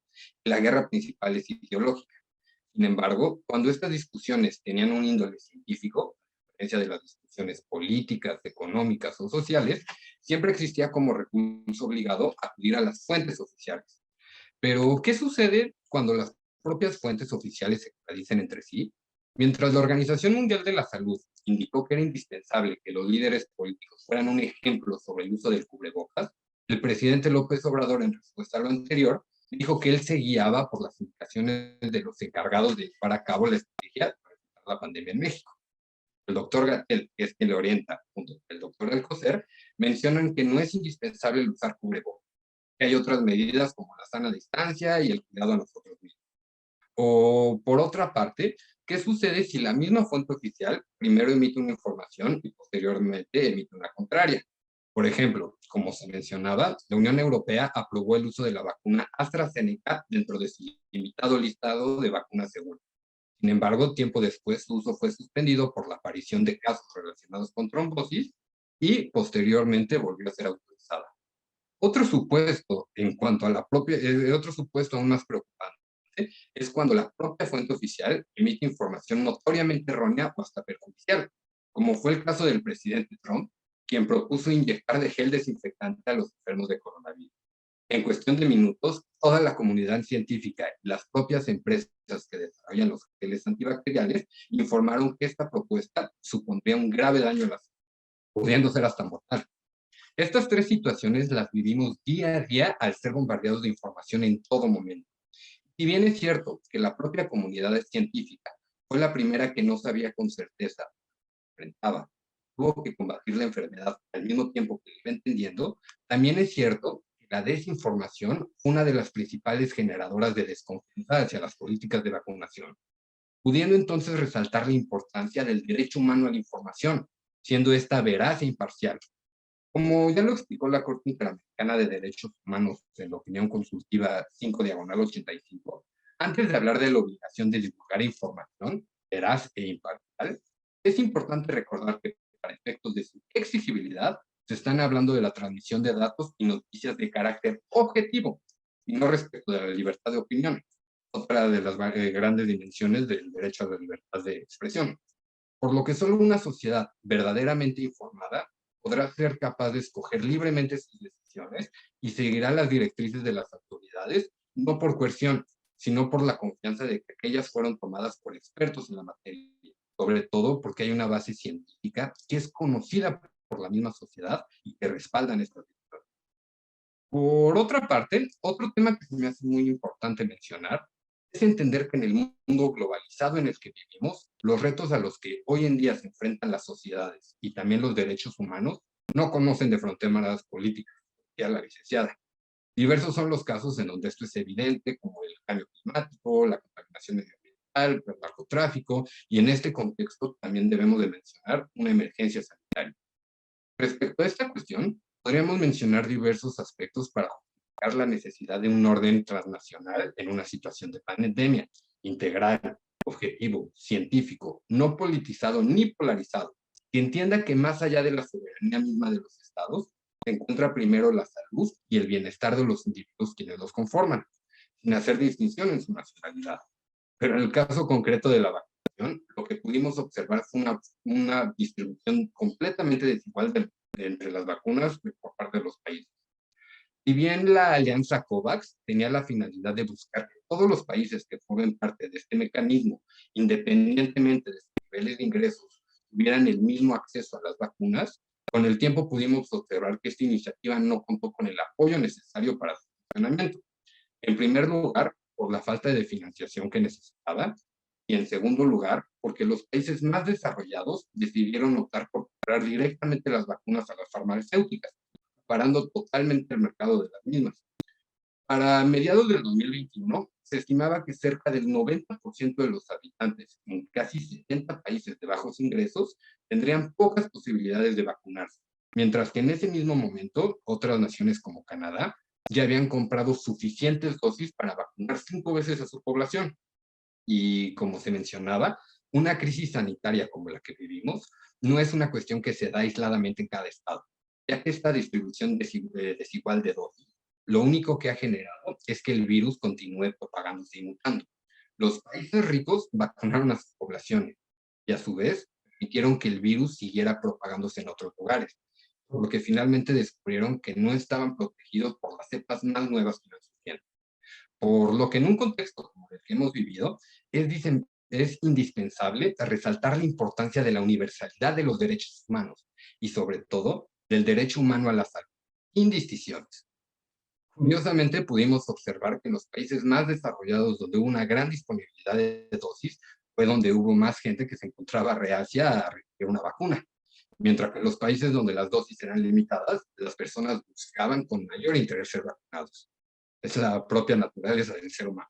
Speaker 4: La guerra principal es ideológica. Sin embargo, cuando estas discusiones tenían un índole científico, a diferencia de las discusiones políticas, económicas o sociales, siempre existía como recurso obligado acudir a las fuentes oficiales. Pero, ¿qué sucede cuando las propias fuentes oficiales se contradicen entre sí? Mientras la Organización Mundial de la Salud indicó que era indispensable que los líderes políticos fueran un ejemplo sobre el uso del cubrebocas, el presidente López Obrador, en respuesta a lo anterior, dijo que él se guiaba por las indicaciones de los encargados de llevar a cabo la estrategia para evitar la pandemia en México. El doctor Gatell, que es quien le orienta, junto con el doctor Alcocer, mencionan que no es indispensable el usar cubrebocas, que hay otras medidas como la sana distancia y el cuidado a nosotros mismos. O, por otra parte, ¿qué sucede si la misma fuente oficial primero emite una información y posteriormente emite una contraria? Por ejemplo, como se mencionaba, la Unión Europea aprobó el uso de la vacuna AstraZeneca dentro de su limitado listado de vacunas seguras. Sin embargo, tiempo después su uso fue suspendido por la aparición de casos relacionados con trombosis y posteriormente volvió a ser autorizada. Otro supuesto en cuanto a otro supuesto aún más preocupante es cuando la propia fuente oficial emite información notoriamente errónea o hasta perjudicial, como fue el caso del presidente Trump, quien propuso inyectar de gel desinfectante a los enfermos de coronavirus. En cuestión de minutos, toda la comunidad científica y las propias empresas que desarrollan los geles antibacteriales informaron que esta propuesta supondría un grave daño a la salud, pudiendo ser hasta mortal. Estas tres situaciones las vivimos día a día al ser bombardeados de información en todo momento. Si bien es cierto que la propia comunidad científica fue la primera que no sabía con certeza enfrentaba, tuvo que combatir la enfermedad al mismo tiempo que iba entendiendo, también es cierto que la desinformación fue una de las principales generadoras de desconfianza hacia las políticas de vacunación, pudiendo entonces resaltar la importancia del derecho humano a la información, siendo esta veraz e imparcial. Como ya lo explicó la Corte Interamericana de Derechos Humanos en la opinión consultiva 5/85, antes de hablar de la obligación de divulgar información veraz e imparcial, es importante recordar que para efectos de su exigibilidad se están hablando de la transmisión de datos y noticias de carácter objetivo, y no respecto de la libertad de opinión, otra de las grandes dimensiones del derecho a la libertad de expresión. Por lo que solo una sociedad verdaderamente informada podrá ser capaz de escoger libremente sus decisiones y seguirá las directrices de las autoridades, no por coerción, sino por la confianza de que aquellas fueron tomadas por expertos en la materia, sobre todo porque hay una base científica que es conocida por la misma sociedad y que respaldan estas decisiones. Por otra parte, otro tema que se me hace muy importante mencionar es entender que en el mundo globalizado en el que vivimos, los retos a los que hoy en día se enfrentan las sociedades y también los derechos humanos no conocen de fronteras políticas, ya la licenciada. Diversos son los casos en donde esto es evidente, como el cambio climático, la contaminación medioambiental, el narcotráfico, y en este contexto también debemos de mencionar una emergencia sanitaria. Respecto a esta cuestión, podríamos mencionar diversos aspectos para justificar la necesidad de un orden transnacional en una situación de pandemia, integral, objetivo, científico, no politizado ni polarizado, que entienda que más allá de la soberanía misma de los estados, se encuentra primero la salud y el bienestar de los individuos quienes los conforman, sin hacer distinción en su nacionalidad. Pero en el caso concreto de la vacunación, lo que pudimos observar fue una distribución completamente desigual entre las vacunas por parte de los países. Si bien la alianza COVAX tenía la finalidad de buscar que todos los países que formen parte de este mecanismo, independientemente de sus niveles de ingresos, tuvieran el mismo acceso a las vacunas, con el tiempo pudimos observar que esta iniciativa no contó con el apoyo necesario para su funcionamiento. En primer lugar, por la falta de financiación que necesitaba, y en segundo lugar, porque los países más desarrollados decidieron optar por comprar directamente las vacunas a las farmacéuticas, parando totalmente el mercado de las mismas. Para mediados del 2021, se estimaba que cerca del 90% de los habitantes en casi 70 países de bajos ingresos tendrían pocas posibilidades de vacunarse, mientras que en ese mismo momento, otras naciones como Canadá ya habían comprado suficientes dosis para vacunar 5 veces a su población. Y como se mencionaba, una crisis sanitaria como la que vivimos no es una cuestión que se da aisladamente en cada estado, ya que esta distribución desigual de dosis, lo único que ha generado es que el virus continúe propagándose y mutando. Los países ricos vacunaron a sus poblaciones y a su vez permitieron que el virus siguiera propagándose en otros lugares, porque finalmente descubrieron que no estaban protegidos por las cepas más nuevas que iban surgiendo. Por lo que en un contexto como el que hemos vivido, es indispensable resaltar la importancia de la universalidad de los derechos humanos y sobre todo del derecho humano a la salud, sin distinciones. Curiosamente, pudimos observar que en los países más desarrollados donde hubo una gran disponibilidad de dosis, fue donde hubo más gente que se encontraba reacia a recibir una vacuna. Mientras que en los países donde las dosis eran limitadas, las personas buscaban con mayor interés ser vacunados. Es la propia naturaleza del ser humano.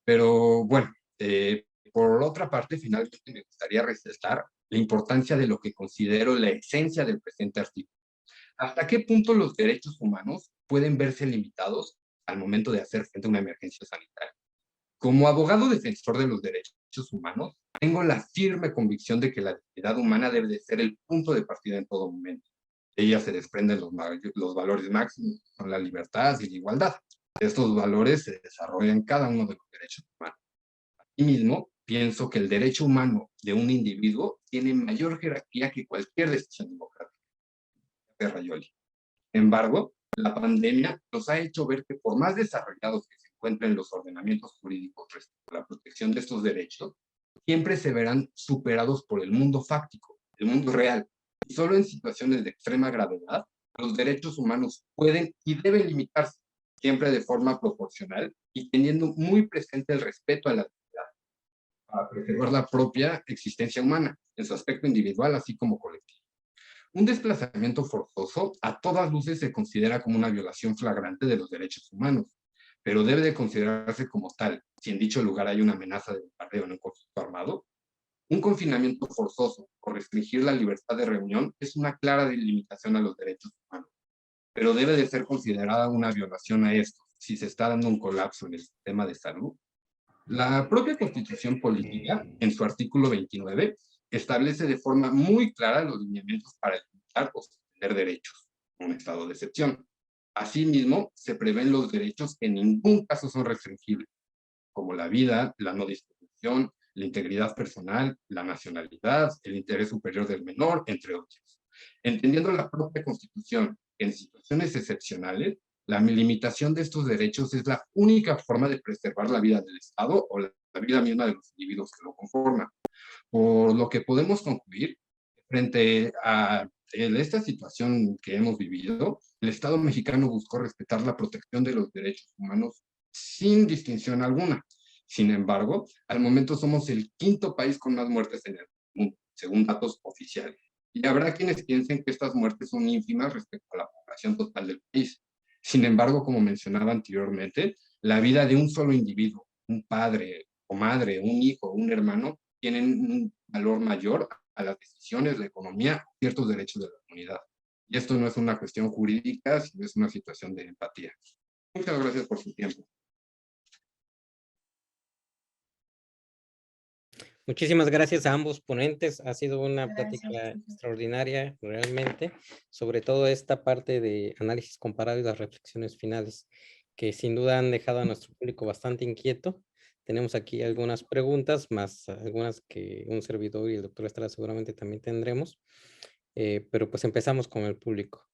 Speaker 4: Pero bueno, por otra parte, finalmente me gustaría resaltar la importancia de lo que considero la esencia del presente artículo. ¿Hasta qué punto los derechos humanos pueden verse limitados al momento de hacer frente a una emergencia sanitaria? Como abogado defensor de los derechos humanos, tengo la firme convicción de que la dignidad humana debe de ser el punto de partida en todo momento. De ella se desprenden los valores máximos, son la libertad y la igualdad. Estos valores se desarrollan en cada uno de los derechos humanos. Asimismo, pienso que el derecho humano de un individuo tiene mayor jerarquía que cualquier decisión democrática. Rayoli. Sin embargo, la pandemia nos ha hecho ver que por más desarrollados que se encuentren los ordenamientos jurídicos respecto a la protección de estos derechos, siempre se verán superados por el mundo fáctico, el mundo real. Y solo en situaciones de extrema gravedad, los derechos humanos pueden y deben limitarse, siempre de forma proporcional y teniendo muy presente el respeto a la dignidad, para preservar la propia existencia humana, en su aspecto individual así como colectivo. Un desplazamiento forzoso a todas luces se considera como una violación flagrante de los derechos humanos, pero debe de considerarse como tal si en dicho lugar hay una amenaza de bombardeo en un conflicto armado. Un confinamiento forzoso o restringir la libertad de reunión es una clara limitación a los derechos humanos, pero debe de ser considerada una violación a estos si se está dando un colapso en el sistema de salud. La propia Constitución Política, en su artículo 29, establece de forma muy clara los lineamientos para limitar o suspender derechos, un estado de excepción. Asimismo, se prevén los derechos que en ningún caso son restringibles, como la vida, la no discriminación, la integridad personal, la nacionalidad, el interés superior del menor, entre otros. Entendiendo la propia Constitución, en situaciones excepcionales, la limitación de estos derechos es la única forma de preservar la vida del Estado o la vida misma de los individuos que lo conforman. Por lo que podemos concluir, frente a esta situación que hemos vivido, el Estado mexicano buscó respetar la protección de los derechos humanos sin distinción alguna. Sin embargo, al momento somos el quinto país con más muertes en el mundo, según datos oficiales. Y habrá quienes piensen que estas muertes son ínfimas respecto a la población total del país. Sin embargo, como mencionaba anteriormente, la vida de un solo individuo, un padre o madre, un hijo, un hermano, tienen un valor mayor a las decisiones, la economía, ciertos derechos de la comunidad. Y esto no es una cuestión jurídica, sino es una situación de empatía. Muchas gracias por su tiempo.
Speaker 1: Muchísimas gracias a ambos ponentes. Ha sido una plática
Speaker 3: Gracias.
Speaker 1: extraordinaria realmente, sobre todo esta parte de análisis comparado y las reflexiones finales, que sin duda han dejado a nuestro público bastante inquieto. Tenemos aquí algunas preguntas, más algunas que un servidor y el doctor Estrada seguramente también tendremos, pero pues empezamos con el público.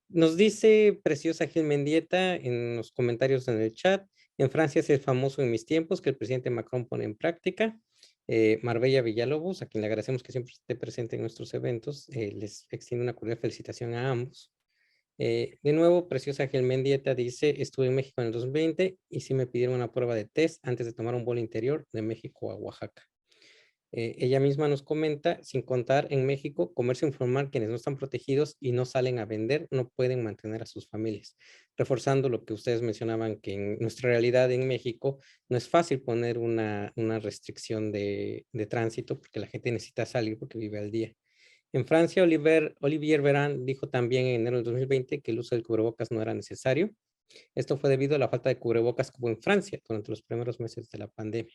Speaker 1: Nos dice Preciosa Gil Mendieta en los comentarios en el chat: en Francia es el famoso en mis tiempos que el presidente Macron pone en práctica. Marbella Villalobos, a quien le agradecemos que siempre esté presente en nuestros eventos, les extiendo una cordial felicitación a ambos. De nuevo, Preciosa Gil Mendieta dice: estuve en México en el 2020 y sí me pidieron una prueba de test antes de tomar un vuelo interior de México a Oaxaca. Ella misma nos comenta: sin contar en México, comercio informal, quienes no están protegidos y no salen a vender, no pueden mantener a sus familias. Reforzando lo que ustedes mencionaban, que en nuestra realidad en México no es fácil poner una restricción de tránsito porque la gente necesita salir porque vive al día. En Francia, Olivier Véran dijo también en enero del 2020 que el uso del cubrebocas no era necesario. Esto fue debido a la falta de cubrebocas que hubo en Francia durante los primeros meses de la pandemia.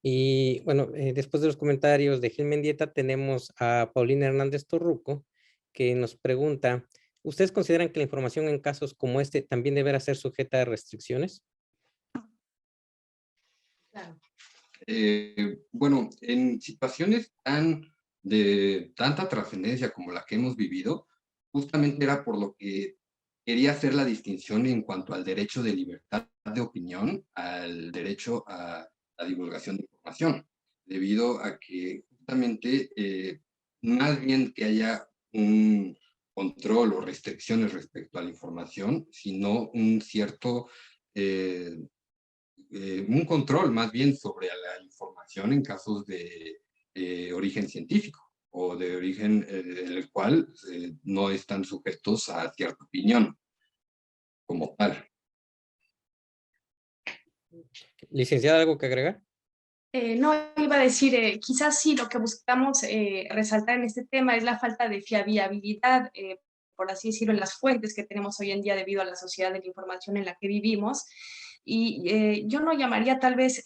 Speaker 1: Y bueno, después de los comentarios de Gil Mendieta, tenemos a Paulina Hernández Torruco, que nos pregunta: ¿ustedes consideran que la información en casos como este también deberá ser sujeta a restricciones?
Speaker 3: Claro.
Speaker 4: Bueno, en situaciones de tanta trascendencia como la que hemos vivido, justamente era por lo que quería hacer la distinción en cuanto al derecho de libertad de opinión, al derecho a la divulgación de información, debido a que justamente más bien que haya un control o restricciones respecto a la información, sino un cierto un control más bien sobre la información en casos de origen científico o de origen en el cual no están sujetos a cierta opinión como tal.
Speaker 1: Licenciada, ¿algo que agregar?
Speaker 3: No, iba a decir, quizás sí, lo que buscamos resaltar en este tema es la falta de fiabilidad, por así decirlo, en las fuentes que tenemos hoy en día debido a la sociedad de la información en la que vivimos. Y yo no llamaría tal vez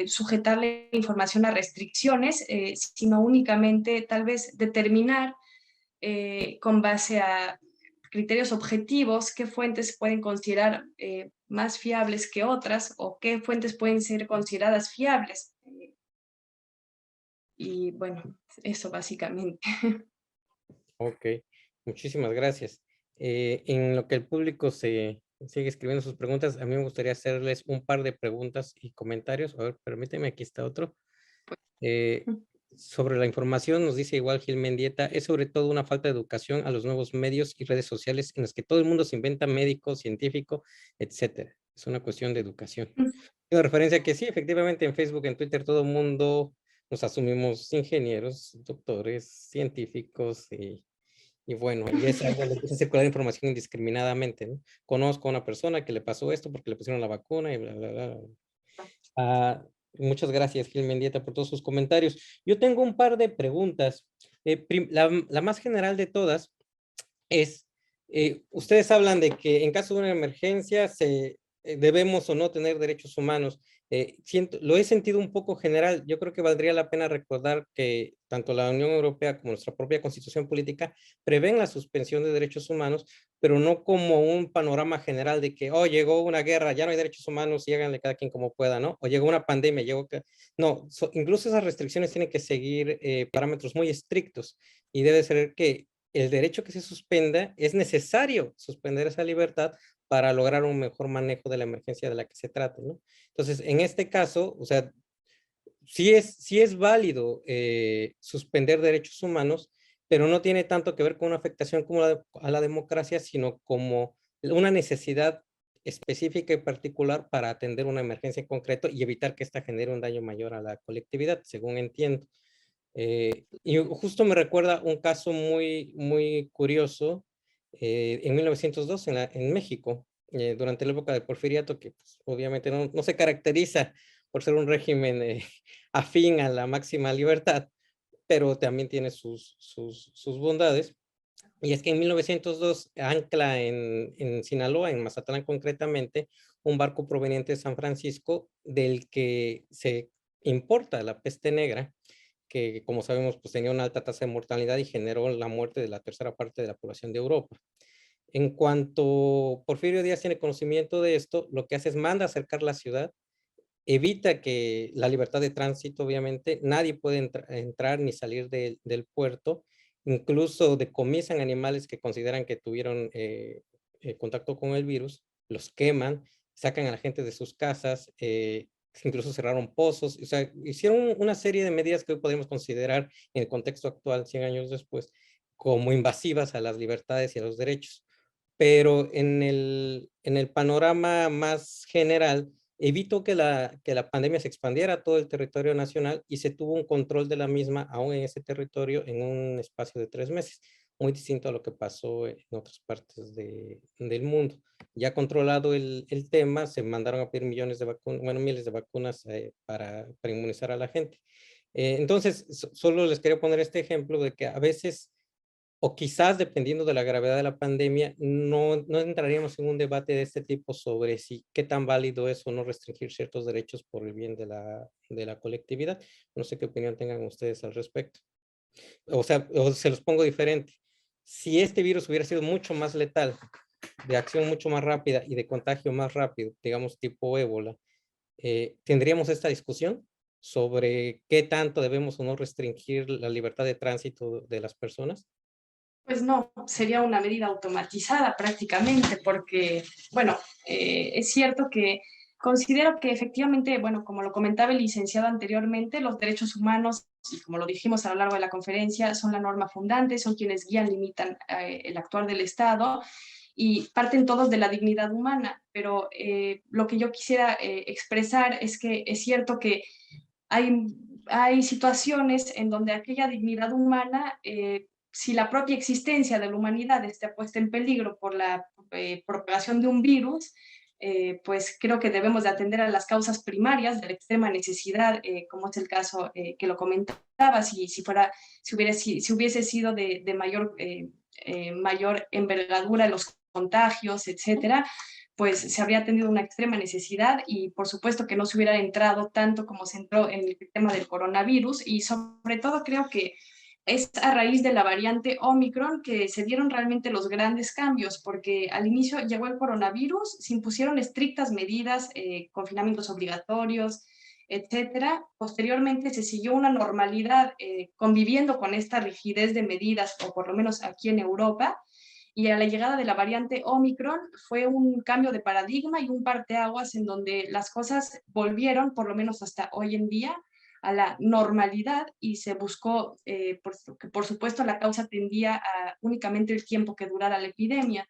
Speaker 3: sujetarle información a restricciones, sino únicamente tal vez determinar con base a criterios objetivos qué fuentes se pueden considerar más fiables que otras o qué fuentes pueden ser consideradas fiables. Y bueno, eso básicamente.
Speaker 1: Ok, muchísimas gracias. En lo que el público se sigue escribiendo sus preguntas, a mí me gustaría hacerles un par de preguntas y comentarios. A ver, permíteme, aquí está otro. Sobre la información, nos dice igual Gil Mendieta: es sobre todo una falta de educación a los nuevos medios y redes sociales en los que todo el mundo se inventa médico, científico, etcétera. Es una cuestión de educación. Tengo referencia que sí, efectivamente en Facebook, en Twitter, todo el mundo nos asumimos ingenieros, doctores, científicos y bueno, y es algo que empieza a circular información indiscriminadamente, ¿no? Conozco a una persona que le pasó esto porque le pusieron la vacuna y bla, bla, bla. Muchas gracias, Gil Mendieta, por todos sus comentarios. Yo tengo un par de preguntas. La más general de todas es: ustedes hablan de que en caso de una emergencia debemos o no tener derechos humanos. Lo he sentido un poco general. Yo creo que valdría la pena recordar que tanto la Unión Europea como nuestra propia Constitución Política prevén la suspensión de derechos humanos, pero no como un panorama general de que, oh, llegó una guerra, ya no hay derechos humanos, y háganle cada quien como pueda, ¿no? O llegó una pandemia, No, incluso esas restricciones tienen que seguir parámetros muy estrictos, y debe ser que el derecho que se suspenda, es necesario suspender esa libertad para lograr un mejor manejo de la emergencia de la que se trate, ¿no? Entonces, en este caso, o sea, sí es válido suspender derechos humanos, pero no tiene tanto que ver con una afectación como a la democracia, sino como una necesidad específica y particular para atender una emergencia en concreto y evitar que esta genere un daño mayor a la colectividad, según entiendo. Y justo me recuerda un caso muy curioso en 1902 en México, durante la época del Porfiriato, que pues, obviamente no se caracteriza por ser un régimen afín a la máxima libertad, pero también tiene sus bondades. Y es que en 1902 ancla en Sinaloa, en Mazatlán concretamente, un barco proveniente de San Francisco del que se importa la peste negra, que como sabemos pues tenía una alta tasa de mortalidad y generó la muerte de la tercera parte de la población de Europa. En cuanto Porfirio Díaz tiene conocimiento de esto, lo que hace es manda acercar la ciudad, evita que la libertad de tránsito, obviamente, nadie puede entrar ni salir del puerto, incluso decomisan animales que consideran que tuvieron contacto con el virus, los queman, sacan a la gente de sus casas, incluso cerraron pozos, o sea, hicieron una serie de medidas que hoy podemos considerar en el contexto actual, 100 años después, como invasivas a las libertades y a los derechos. Pero en el panorama más general, evitó que la pandemia se expandiera a todo el territorio nacional y se tuvo un control de la misma, aún en ese territorio, en un espacio de 3 meses, muy distinto a lo que pasó en otras partes del mundo. Ya controlado el tema, se mandaron a pedir millones de vacunas, bueno, miles de vacunas para inmunizar a la gente. Entonces, solo les quería poner este ejemplo de que a veces o quizás, dependiendo de la gravedad de la pandemia, no entraríamos en un debate de este tipo sobre si qué tan válido es o no restringir ciertos derechos por el bien de la colectividad. No sé qué opinión tengan ustedes al respecto. O sea, o se los pongo diferente. Si este virus hubiera sido mucho más letal, de acción mucho más rápida y de contagio más rápido, digamos tipo ébola, ¿tendríamos esta discusión sobre qué tanto debemos o no restringir la libertad de tránsito de las personas?
Speaker 3: Pues no, sería una medida automatizada prácticamente, porque, bueno, es cierto que considero que efectivamente, bueno, como lo comentaba el licenciado anteriormente, los derechos humanos, y como lo dijimos a lo largo de la conferencia, son la norma fundante, son quienes guían, limitan el actuar del Estado y parten todos de la dignidad humana. Pero lo que yo quisiera expresar es que es cierto que hay, hay situaciones en donde aquella dignidad humana, si la propia existencia de la humanidad está puesta en peligro por la propagación de un virus, pues creo que debemos de atender a las causas primarias de la extrema necesidad, como es el caso que lo comentaba, si hubiese sido de mayor envergadura los contagios, etcétera, pues se habría tenido una extrema necesidad y por supuesto que no se hubiera entrado tanto como se entró en el tema del coronavirus y sobre todo creo que es a raíz de la variante Omicron que se dieron realmente los grandes cambios, porque al inicio llegó el coronavirus, se impusieron estrictas medidas, confinamientos obligatorios, etcétera. Posteriormente se siguió una normalidad conviviendo con esta rigidez de medidas, o por lo menos aquí en Europa, y a la llegada de la variante Omicron fue un cambio de paradigma y un parteaguas en donde las cosas volvieron, por lo menos hasta hoy en día, a la normalidad y se buscó, por supuesto, la causa tendía a únicamente el tiempo que durara la epidemia.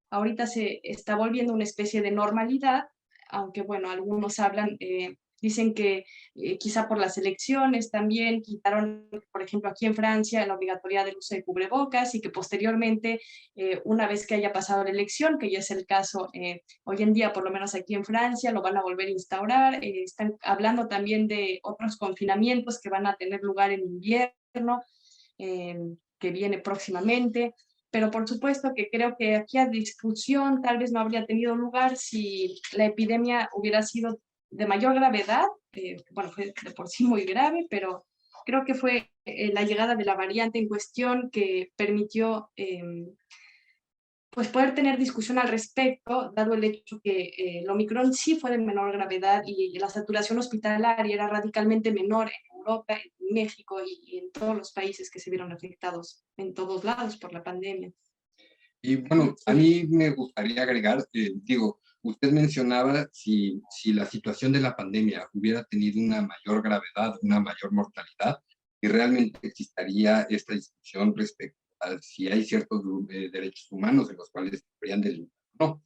Speaker 3: Ahorita se está volviendo una especie de normalidad, aunque bueno, algunos hablan, dicen que quizá por las elecciones también quitaron, por ejemplo, aquí en Francia, la obligatoriedad del uso de cubrebocas y que posteriormente, una vez que haya pasado la elección, que ya es el caso hoy en día, por lo menos aquí en Francia, lo van a volver a instaurar. Están hablando también de otros confinamientos que van a tener lugar en invierno, que viene próximamente. Pero por supuesto que creo que aquí a discusión tal vez no habría tenido lugar si la epidemia hubiera sido de mayor gravedad, bueno, fue de por sí muy grave, pero creo que fue la llegada de la variante en cuestión que permitió pues poder tener discusión al respecto, dado el hecho que el Omicron sí fue de menor gravedad y la saturación hospitalaria era radicalmente menor en Europa, en México y en todos los países que se vieron afectados en todos lados por la pandemia.
Speaker 4: Y bueno, a mí me gustaría agregar, digo, usted mencionaba si la situación de la pandemia hubiera tenido una mayor gravedad, una mayor mortalidad, y realmente existiría esta discusión respecto a si hay ciertos derechos humanos en los cuales deberían de no.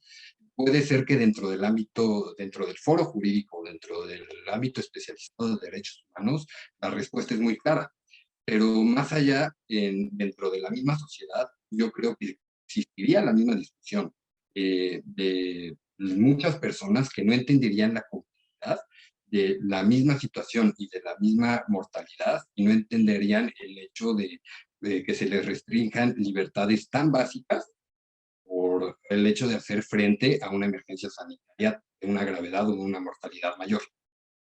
Speaker 4: Puede ser que dentro del ámbito, dentro del foro jurídico, dentro del ámbito especializado de derechos humanos, la respuesta es muy clara. Pero más allá, dentro de la misma sociedad, yo creo que existiría la misma discusión de muchas personas que no entenderían la complejidad de la misma situación y de la misma mortalidad y no entenderían el hecho de que se les restrinjan libertades tan básicas por el hecho de hacer frente a una emergencia sanitaria de una gravedad o de una mortalidad mayor.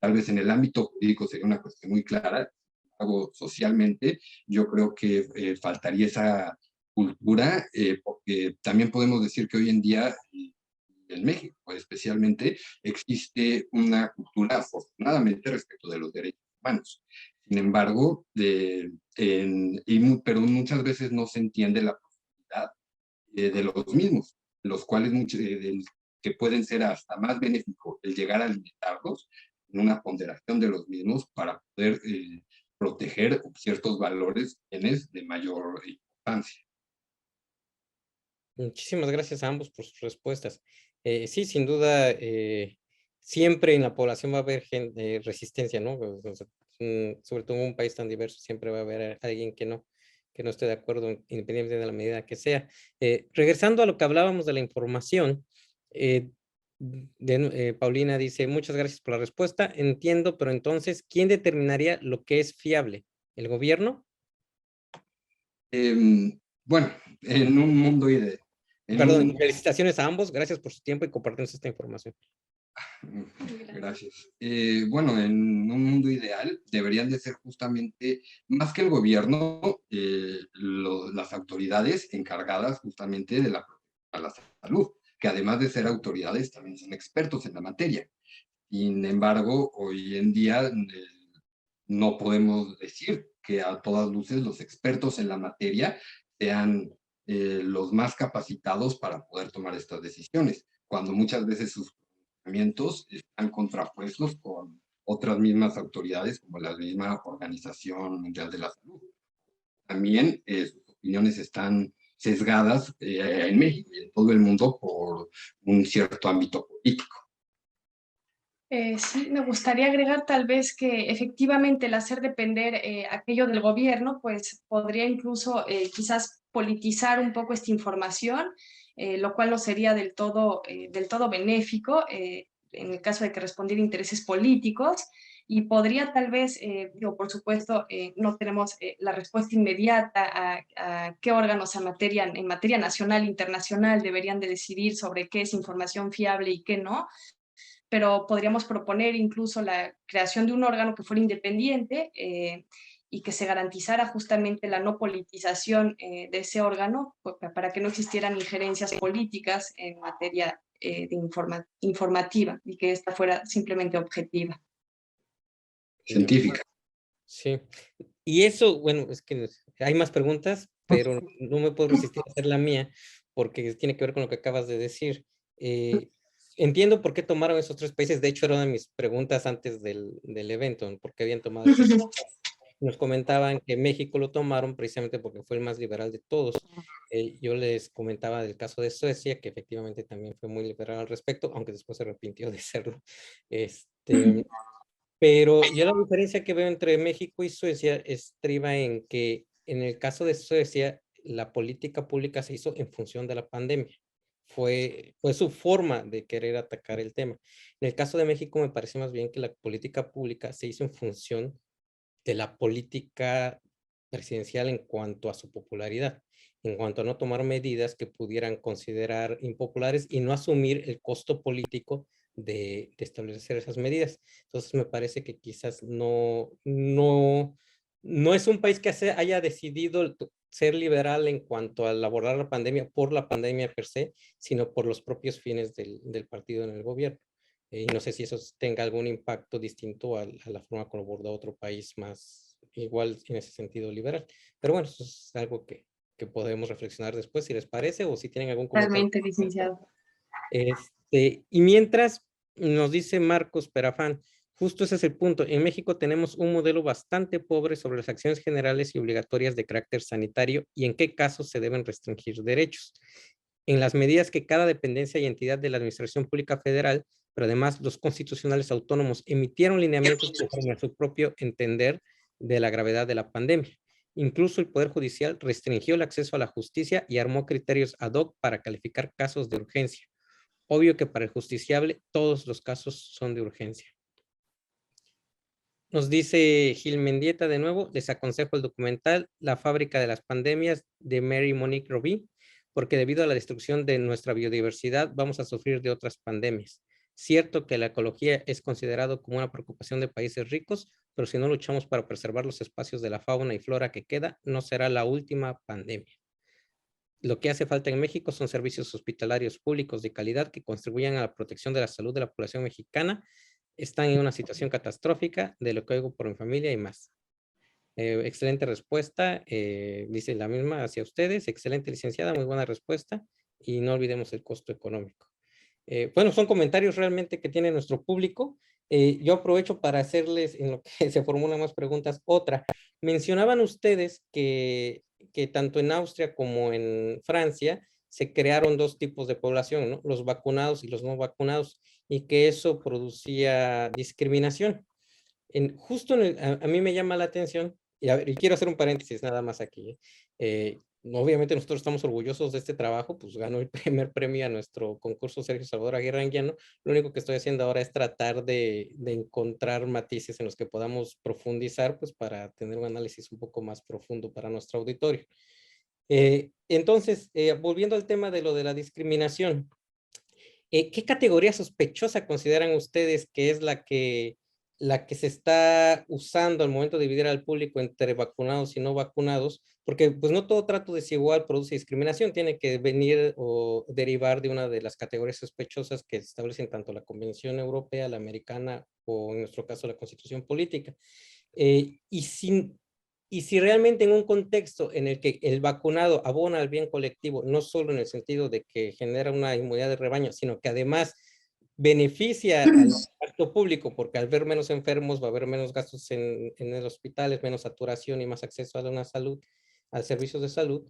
Speaker 4: Tal vez en el ámbito jurídico sería una cuestión muy clara, algo socialmente, yo creo que faltaría esa cultura, porque también podemos decir que hoy en día, en México especialmente, existe una cultura afortunadamente respecto de los derechos humanos. Sin embargo, pero muchas veces no se entiende la profundidad de los mismos, los cuales que pueden ser hasta más benéficos el llegar a limitarlos en una ponderación de los mismos para poder proteger ciertos valores bienes de mayor importancia.
Speaker 1: Muchísimas gracias a ambos por sus respuestas. Sí, sin duda, siempre en la población va a haber resistencia, ¿no? O sea, sobre todo en un país tan diverso, siempre va a haber alguien que no esté de acuerdo, independientemente de la medida que sea. Regresando a lo que hablábamos de la información, Paulina dice, muchas gracias por la respuesta, entiendo, pero entonces, ¿quién determinaría lo que es fiable? ¿El gobierno?
Speaker 4: Bueno, en un mundo ideal.
Speaker 1: Perdón, felicitaciones a ambos, gracias por su tiempo y compartirnos esta información.
Speaker 4: Gracias. Bueno, en un mundo ideal deberían de ser justamente, más que el gobierno, las autoridades encargadas justamente de la salud, que además de ser autoridades también son expertos en la materia. Sin embargo, hoy en día no podemos decir que a todas luces los expertos en la materia sean los más capacitados para poder tomar estas decisiones, cuando muchas veces sus pensamientos están contrapuestos con otras mismas autoridades, como la misma Organización Mundial de la Salud. También sus opiniones están sesgadas en México y en todo el mundo por un cierto ámbito político.
Speaker 3: Sí, me gustaría agregar tal vez que efectivamente el hacer depender aquello del gobierno, pues podría incluso quizás politizar un poco esta información, lo cual no sería del todo benéfico en el caso de que respondiera a intereses políticos y podría tal vez, digo, por supuesto, no tenemos la respuesta inmediata a qué órganos en materia nacional e internacional deberían de decidir sobre qué es información fiable y qué no, pero podríamos proponer incluso la creación de un órgano que fuera independiente y que se garantizara justamente la no politización de ese órgano para que no existieran injerencias políticas en materia informativa y que esta fuera simplemente objetiva.
Speaker 4: Científica.
Speaker 1: Sí. Y eso, bueno, es que hay más preguntas, pero no me puedo resistir a hacer la mía, porque tiene que ver con lo que acabas de decir. Entiendo por qué tomaron esos 3 países, de hecho era una de mis preguntas antes del evento, ¿no? ¿Por qué habían tomado esos? Nos comentaban que México lo tomaron precisamente porque fue el más liberal de todos. Yo les comentaba del caso de Suecia, que efectivamente también fue muy liberal al respecto, aunque después se arrepintió de serlo. Pero yo la diferencia que veo entre México y Suecia estriba en que en el caso de Suecia, la política pública se hizo en función de la pandemia. Fue su forma de querer atacar el tema. En el caso de México me parece más bien que la política pública se hizo en función de la política presidencial en cuanto a su popularidad, en cuanto a no tomar medidas que pudieran considerar impopulares y no asumir el costo político de establecer esas medidas. Entonces me parece que quizás no es un país que haya decidido ser liberal en cuanto al abordar la pandemia por la pandemia per se, sino por los propios fines del partido en el gobierno. Y no sé si eso tenga algún impacto distinto a la forma como abordó otro país más igual en ese sentido liberal. Pero bueno, eso es algo que podemos reflexionar después, si les parece, o si tienen algún comentario.
Speaker 3: Totalmente, licenciado.
Speaker 1: Y mientras nos dice Marcos Perafán, justo ese es el punto. En México tenemos un modelo bastante pobre sobre las acciones generales y obligatorias de carácter sanitario y en qué casos se deben restringir derechos. En las medidas que cada dependencia y entidad de la Administración Pública Federal, pero además los constitucionales autónomos, emitieron lineamientos conforme a su propio entender de la gravedad de la pandemia. Incluso el Poder Judicial restringió el acceso a la justicia y armó criterios ad hoc para calificar casos de urgencia. Obvio que para el justiciable todos los casos son de urgencia. Nos dice Gil Mendieta de nuevo, les aconsejo el documental La fábrica de las pandemias de Mary Monique Robbie, porque debido a la destrucción de nuestra biodiversidad vamos a sufrir de otras pandemias. Cierto que la ecología es considerado como una preocupación de países ricos, pero si no luchamos para preservar los espacios de la fauna y flora que queda, no será la última pandemia. Lo que hace falta en México son servicios hospitalarios públicos de calidad que contribuyan a la protección de la salud de la población mexicana. Están en una situación catastrófica, de lo que oigo por mi familia y más. Excelente respuesta, dice la misma hacia ustedes. Excelente, licenciada, muy buena respuesta. Y no olvidemos el costo económico. Bueno, son comentarios realmente que tiene nuestro público. Yo aprovecho para hacerles, en lo que se formulan más preguntas, otra. Mencionaban ustedes que tanto en Austria como en Francia se crearon dos tipos de población, ¿no? Los vacunados y los no vacunados, y que eso producía discriminación. Justo a mí me llama la atención, y quiero hacer un paréntesis nada más aquí. Obviamente nosotros estamos orgullosos de este trabajo, pues ganó el primer premio a nuestro concurso Sergio Salvador Aguirre Anguiano. Lo único que estoy haciendo ahora es tratar de encontrar matices en los que podamos profundizar, pues para tener un análisis un poco más profundo para nuestro auditorio. Entonces, volviendo al tema de lo de la discriminación, ¿qué categoría sospechosa consideran ustedes que es la que se está usando al momento de dividir al público entre vacunados y no vacunados? Porque pues no todo trato desigual produce discriminación, tiene que venir o derivar de una de las categorías sospechosas que establecen tanto la Convención Europea, la Americana o en nuestro caso la Constitución Política. Y si realmente en un contexto en el que el vacunado abona al bien colectivo, no solo en el sentido de que genera una inmunidad de rebaño, sino que además beneficia al gasto público, porque al haber menos enfermos va a haber menos gastos en el hospital, menos saturación y más acceso a una salud, a servicios de salud.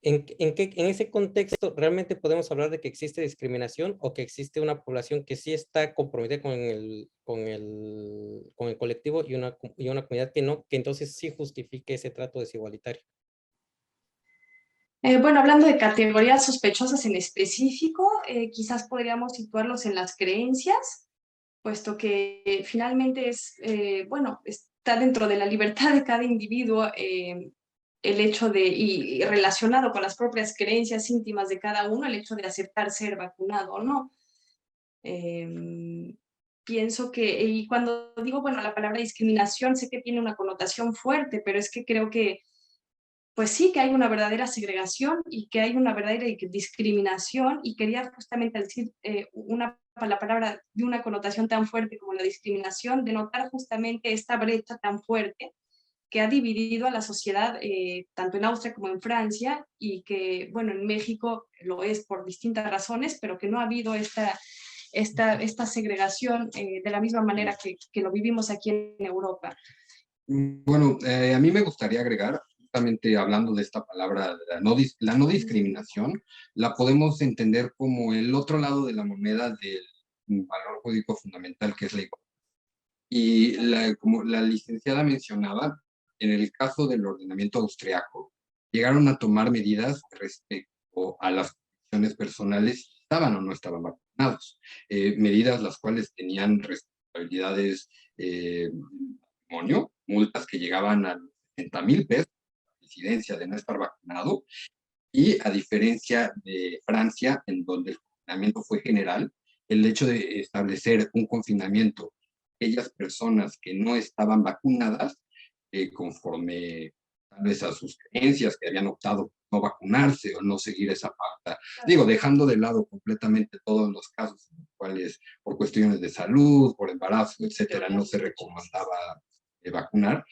Speaker 1: ¿En ese contexto realmente podemos hablar de que existe discriminación o que existe una población que sí está comprometida con el colectivo y una comunidad que no, que entonces sí justifique ese trato desigualitario?
Speaker 3: Bueno, hablando de categorías sospechosas en específico, quizás podríamos situarlos en las creencias, puesto que finalmente bueno, está dentro de la libertad de cada individuo el hecho de, y relacionado con las propias creencias íntimas de cada uno, el hecho de aceptar ser vacunado o no. Pienso que, y cuando digo, bueno, la palabra discriminación, sé que tiene una connotación fuerte, pero es que creo que, pues sí, que hay una verdadera segregación y que hay una verdadera discriminación, y quería justamente decir la palabra de una connotación tan fuerte como la discriminación, denotar justamente esta brecha tan fuerte que ha dividido a la sociedad, tanto en Austria como en Francia, y que, bueno, en México lo es por distintas razones, pero que no ha habido esta segregación de la misma manera que lo vivimos aquí en Europa.
Speaker 4: Bueno, a mí me gustaría agregar, justamente hablando de esta palabra, la no discriminación, la podemos entender como el otro lado de la moneda del valor jurídico fundamental, que es la igualdad. Y como la licenciada mencionaba, en el caso del ordenamiento austriaco, llegaron a tomar medidas respecto a las condiciones personales, si estaban o no estaban vacunados. Medidas las cuales tenían responsabilidades multas que llegaban a 60,000 pesos, la incidencia de no estar vacunado, y a diferencia de Francia, en donde el confinamiento fue general, el hecho de establecer un confinamiento, aquellas personas que no estaban vacunadas, conforme tal vez a sus creencias, que habían optado por no vacunarse o no seguir esa pauta. Digo, dejando de lado completamente todos los casos en los cuales por cuestiones de salud, por embarazo, etcétera, no se recomendaba vacunar,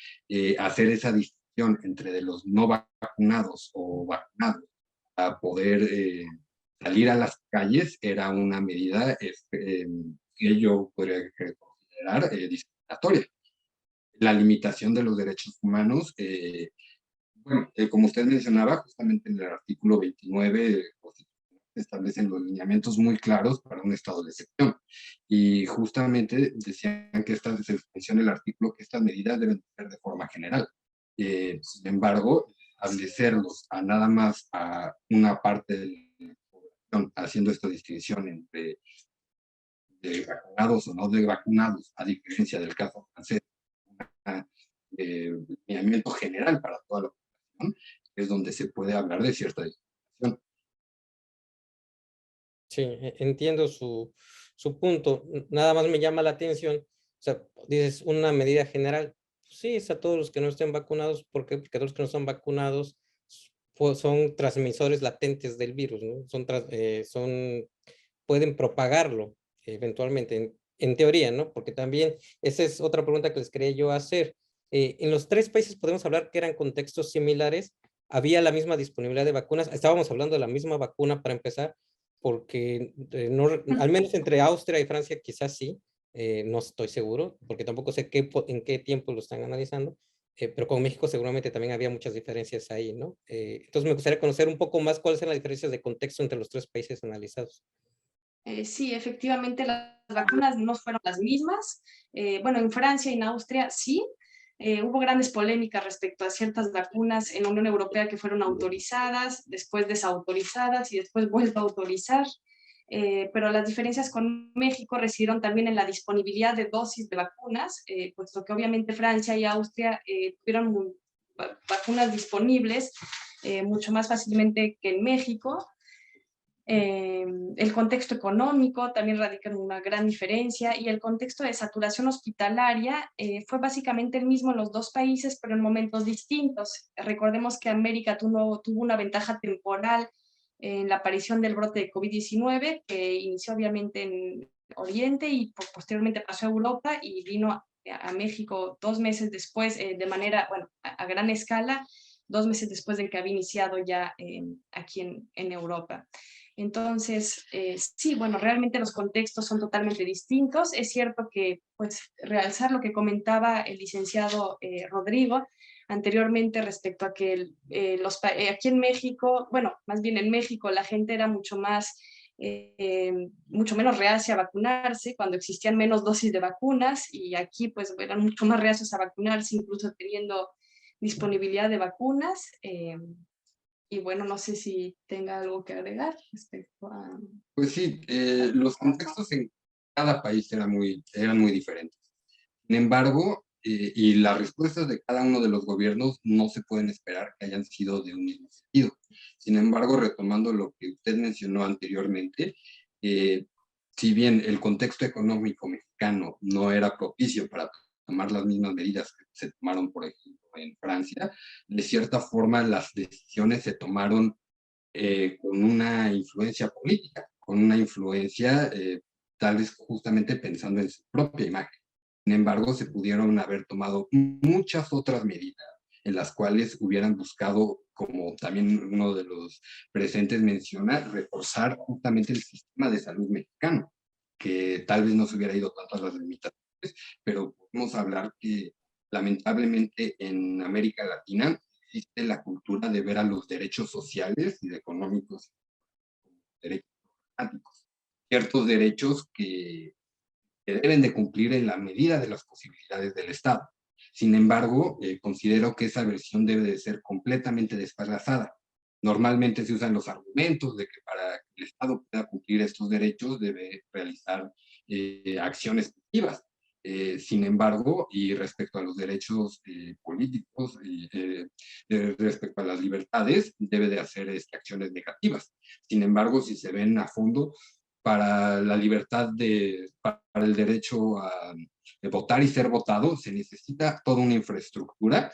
Speaker 4: hacer esa distinción entre de los no vacunados o vacunados a poder salir a las calles era una medida que yo podría considerar discriminatoria. La limitación de los derechos humanos, bueno, como usted mencionaba, justamente en el artículo 29 establecen los lineamientos muy claros para un estado de excepción. Y justamente decían que se menciona el artículo que estas medidas deben ser de forma general. Sin embargo, establecerlos a nada más a una parte de la población, haciendo esta distinción entre de vacunados o no de vacunados, a diferencia del caso francés, lineamiento general para toda la población, es donde se puede hablar de cierta discriminación.
Speaker 1: Sí, entiendo su punto. Nada más me llama la atención, o sea, dices una medida general. Sí, es a todos los que no estén vacunados. ¿Por qué? Porque todos los que no están vacunados pues, son transmisores latentes del virus, ¿no? Pueden propagarlo eventualmente, en teoría, ¿no? Porque también, esa es otra pregunta que les quería yo hacer. En los 3 países podemos hablar que eran contextos similares, había la misma disponibilidad de vacunas, estábamos hablando de la misma vacuna para empezar, porque no, al menos entre Austria y Francia quizás sí, no estoy seguro, porque tampoco sé en qué tiempo lo están analizando, pero con México seguramente también había muchas diferencias ahí, ¿no? Entonces me gustaría conocer un poco más cuáles eran las diferencias de contexto entre los 3 países analizados.
Speaker 3: Sí, efectivamente las vacunas no fueron las mismas. Bueno, en Francia y en Austria sí. Hubo grandes polémicas respecto a ciertas vacunas en la Unión Europea que fueron autorizadas, después desautorizadas y después vuelto a autorizar. Pero las diferencias con México residieron también en la disponibilidad de dosis de vacunas, puesto que obviamente Francia y Austria tuvieron vacunas disponibles mucho más fácilmente que en México. El contexto económico también radica en una gran diferencia y el contexto de saturación hospitalaria fue básicamente el mismo en los 2 países, pero en momentos distintos. Recordemos que América tuvo una ventaja temporal en la aparición del brote de COVID-19, que inició obviamente en Oriente y posteriormente pasó a Europa y vino a México 2 meses después, de manera, bueno, a gran escala, 2 meses después de que había iniciado ya aquí en Europa. Entonces, sí, bueno, realmente los contextos son totalmente distintos. Es cierto que, pues, realzar lo que comentaba el licenciado Rodrigo anteriormente respecto a que aquí en México, bueno, más bien en México, la gente era mucho menos reacia a vacunarse cuando existían menos dosis de vacunas y aquí, pues, eran mucho más reacios a vacunarse, incluso teniendo disponibilidad de vacunas. Y bueno, no sé si tenga algo que agregar respecto a...
Speaker 4: Pues sí, los contextos en cada país eran muy diferentes. Sin embargo, y las respuestas de cada uno de los gobiernos no se pueden esperar que hayan sido de un mismo sentido. Sin embargo, retomando lo que usted mencionó anteriormente, si bien el contexto económico mexicano no era propicio para tomar las mismas medidas que se tomaron, por ejemplo, en Francia, de cierta forma las decisiones se tomaron con una influencia política, con una influencia tal vez justamente pensando en su propia imagen. Sin embargo, se pudieron haber tomado muchas otras medidas en las cuales hubieran buscado, como también uno de los presentes menciona, reforzar justamente el sistema de salud mexicano, que tal vez no se hubiera ido tanto a las limitaciones, pero podemos hablar que lamentablemente en América Latina existe la cultura de ver a los derechos sociales y económicos como derechos democráticos, ciertos derechos que deben de cumplir en la medida de las posibilidades del Estado. Sin embargo, considero que esa versión debe de ser completamente desfasada. Normalmente se usan los argumentos de que para que el Estado pueda cumplir estos derechos debe realizar acciones activas. Sin embargo, y respecto a los derechos políticos, respecto a las libertades, debe de hacer acciones negativas. Sin embargo, si se ven a fondo, para la libertad para el derecho a votar y ser votado, se necesita toda una infraestructura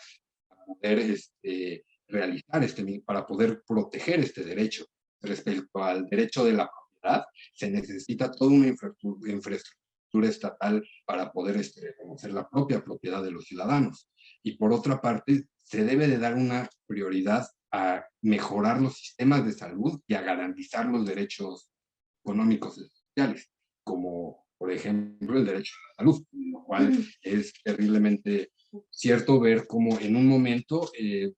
Speaker 4: para poder realizar para poder proteger este derecho. Respecto al derecho de la propiedad, se necesita toda una infraestructura estatal para poder reconocer la propia propiedad de los ciudadanos. Y por otra parte, se debe de dar una prioridad a mejorar los sistemas de salud y a garantizar los derechos económicos y sociales, como por ejemplo el derecho a la salud, lo cual es terriblemente cierto ver cómo en un momento,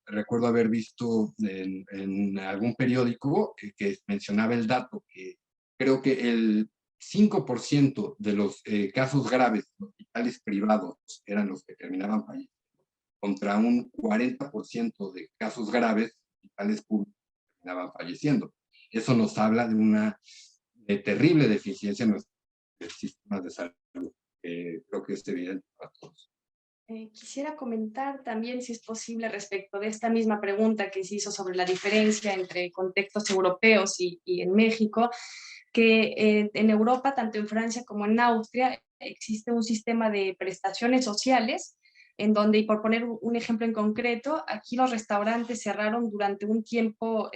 Speaker 4: recuerdo haber visto en algún periódico que mencionaba el dato que creo que el 5% de los casos graves en hospitales privados eran los que terminaban falleciendo, contra un 40% de casos graves en hospitales públicos que terminaban falleciendo. Eso nos habla de una terrible deficiencia en nuestros sistemas de salud. Creo que es evidente para todos.
Speaker 3: Quisiera comentar también, si es posible, respecto de esta misma pregunta que se hizo sobre la diferencia entre contextos europeos y en México, que en Europa, tanto en Francia como en Austria, existe un sistema de prestaciones sociales en donde, y por poner un ejemplo en concreto, aquí los restaurantes cerraron durante un tiempo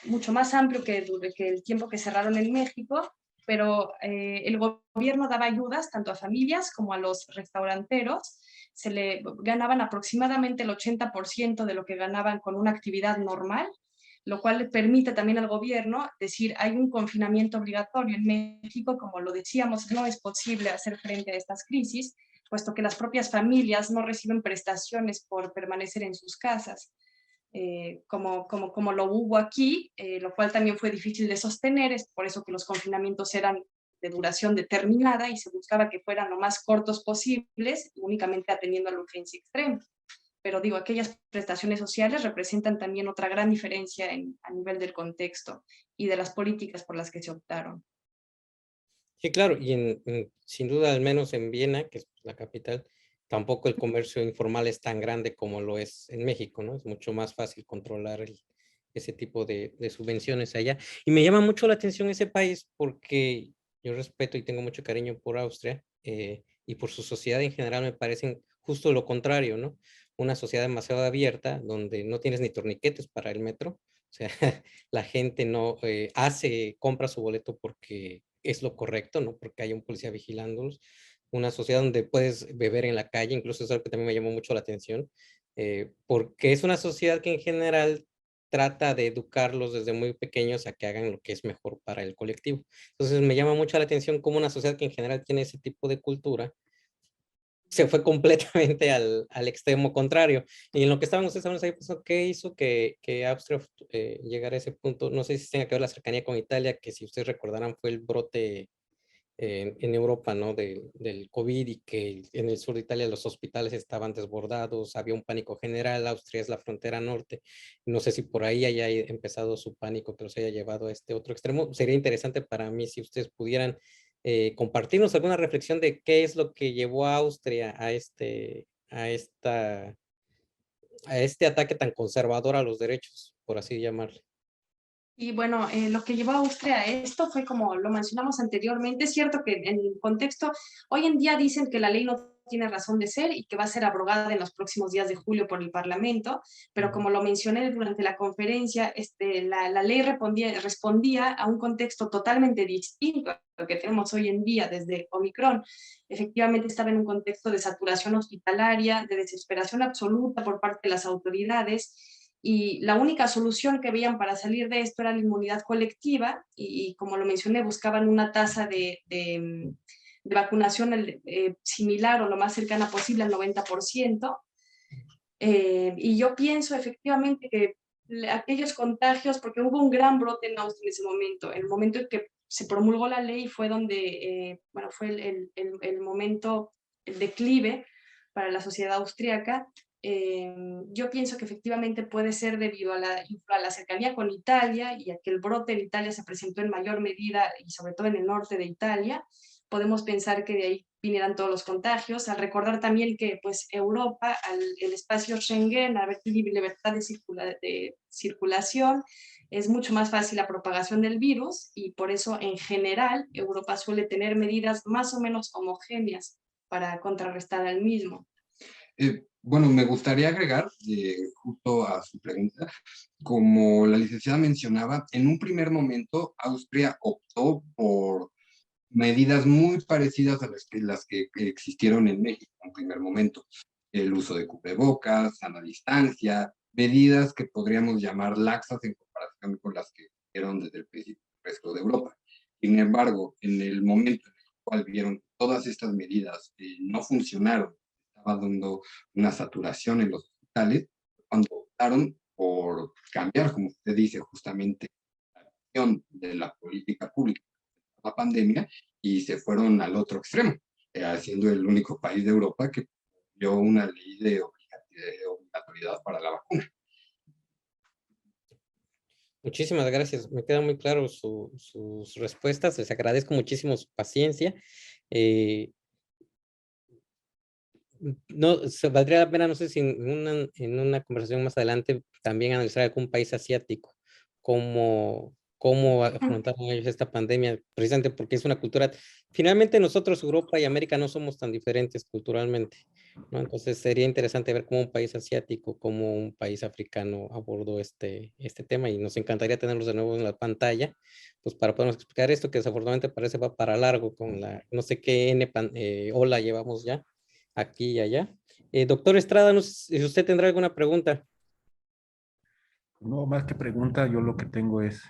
Speaker 3: mucho más amplio que el tiempo que cerraron en México, pero el gobierno daba ayudas tanto a familias como a los restauranteros. Se le ganaban aproximadamente el 80% de lo que ganaban con una actividad normal, lo cual le permite también al gobierno decir, hay un confinamiento obligatorio en México, como lo decíamos, no es posible hacer frente a estas crisis, puesto que las propias familias no reciben prestaciones por permanecer en sus casas. Como lo hubo aquí, lo cual también fue difícil de sostener, es por eso que los confinamientos eran de duración determinada y se buscaba que fueran lo más cortos posibles, únicamente atendiendo a la urgencia extrema. Pero digo, aquellas prestaciones sociales representan también otra gran diferencia a nivel del contexto y de las políticas por las que se optaron.
Speaker 1: Sí, claro, y sin duda, al menos en Viena, que es la capital, tampoco el comercio informal es tan grande como lo es en México, ¿no? Es mucho más fácil controlar ese tipo de subvenciones allá. Y me llama mucho la atención ese país porque yo respeto y tengo mucho cariño por Austria, y por su sociedad en general me parecen justo lo contrario, ¿no? Una sociedad demasiado abierta donde no tienes ni torniquetes para el metro, o sea, la gente no compra su boleto porque es lo correcto, no porque haya un policía vigilándolos. Una sociedad donde puedes beber en la calle, incluso es algo que también me llamó mucho la atención, porque es una sociedad que en general trata de educarlos desde muy pequeños a que hagan lo que es mejor para el colectivo. Entonces me llama mucho la atención cómo una sociedad que en general tiene ese tipo de cultura se fue completamente al extremo contrario. Y en lo que estaban ustedes hablando ahí, pues, ¿qué hizo que Austria llegara a ese punto? No sé si tenga que ver la cercanía con Italia, que si ustedes recordarán fue el brote en Europa, ¿no? Del COVID, y que en el sur de Italia los hospitales estaban desbordados, había un pánico general. Austria es la frontera norte. No sé si por ahí haya empezado su pánico que los haya llevado a este otro extremo. Sería interesante para mí si ustedes pudieran compartirnos alguna reflexión de qué es lo que llevó a Austria a este ataque tan conservador a los derechos, por así llamarle.
Speaker 3: Y bueno, lo que llevó a Austria a esto fue, como lo mencionamos anteriormente, es cierto que en el contexto, hoy en día dicen que la ley no tiene razón de ser y que va a ser abrogada en los próximos días de julio por el Parlamento, pero como lo mencioné durante la conferencia, la ley respondía a un contexto totalmente distinto a lo que tenemos hoy en día desde Omicron. Efectivamente estaba en un contexto de saturación hospitalaria, de desesperación absoluta por parte de las autoridades, y la única solución que veían para salir de esto era la inmunidad colectiva, y como lo mencioné, buscaban una tasa de vacunación similar o lo más cercana posible al 90%. Y yo pienso efectivamente que aquellos contagios, porque hubo un gran brote en Austria en ese momento, el momento en que se promulgó la ley fue donde, fue el momento, el declive para la sociedad austríaca. Yo pienso que efectivamente puede ser debido a la cercanía con Italia y a que el brote en Italia se presentó en mayor medida y sobre todo en el norte de Italia. Podemos pensar que de ahí vinieran todos los contagios, al recordar también que pues Europa, el espacio Schengen, a ver, libertad de circulación, es mucho más fácil la propagación del virus y por eso en general Europa suele tener medidas más o menos homogéneas para contrarrestar al mismo.
Speaker 4: Bueno, me gustaría agregar, justo a su pregunta, como la licenciada mencionaba, en un primer momento Austria optó por medidas muy parecidas a las que existieron en México en un primer momento. El uso de cubrebocas, sana distancia, medidas que podríamos llamar laxas en comparación con las que hicieron desde el principio el resto de Europa. Sin embargo, en el momento en el cual vieron que todas estas medidas no funcionaron, estaba dando una saturación en los hospitales, cuando optaron por cambiar, como usted dice, justamente la acción de la política pública la pandemia y se fueron al otro extremo, siendo el único país de Europa que dio una ley de obligatoriedad para la vacuna.
Speaker 1: Muchísimas gracias. Me quedan muy claros sus respuestas. Les agradezco muchísimo su paciencia. No, valdría la pena, no sé si en una conversación más adelante también analizar algún país asiático, cómo afrontaron ellos esta pandemia, precisamente porque es una cultura, finalmente nosotros, Europa y América, no somos tan diferentes culturalmente, ¿no? Entonces sería interesante ver cómo un país asiático, cómo un país africano abordó este tema y nos encantaría tenerlos de nuevo en la pantalla, pues para podernos explicar esto que desafortunadamente parece va para largo con la, no sé qué ola llevamos ya aquí y allá. Doctor Estrada, no sé si usted tendrá alguna pregunta.
Speaker 2: No, más que pregunta, yo lo que tengo es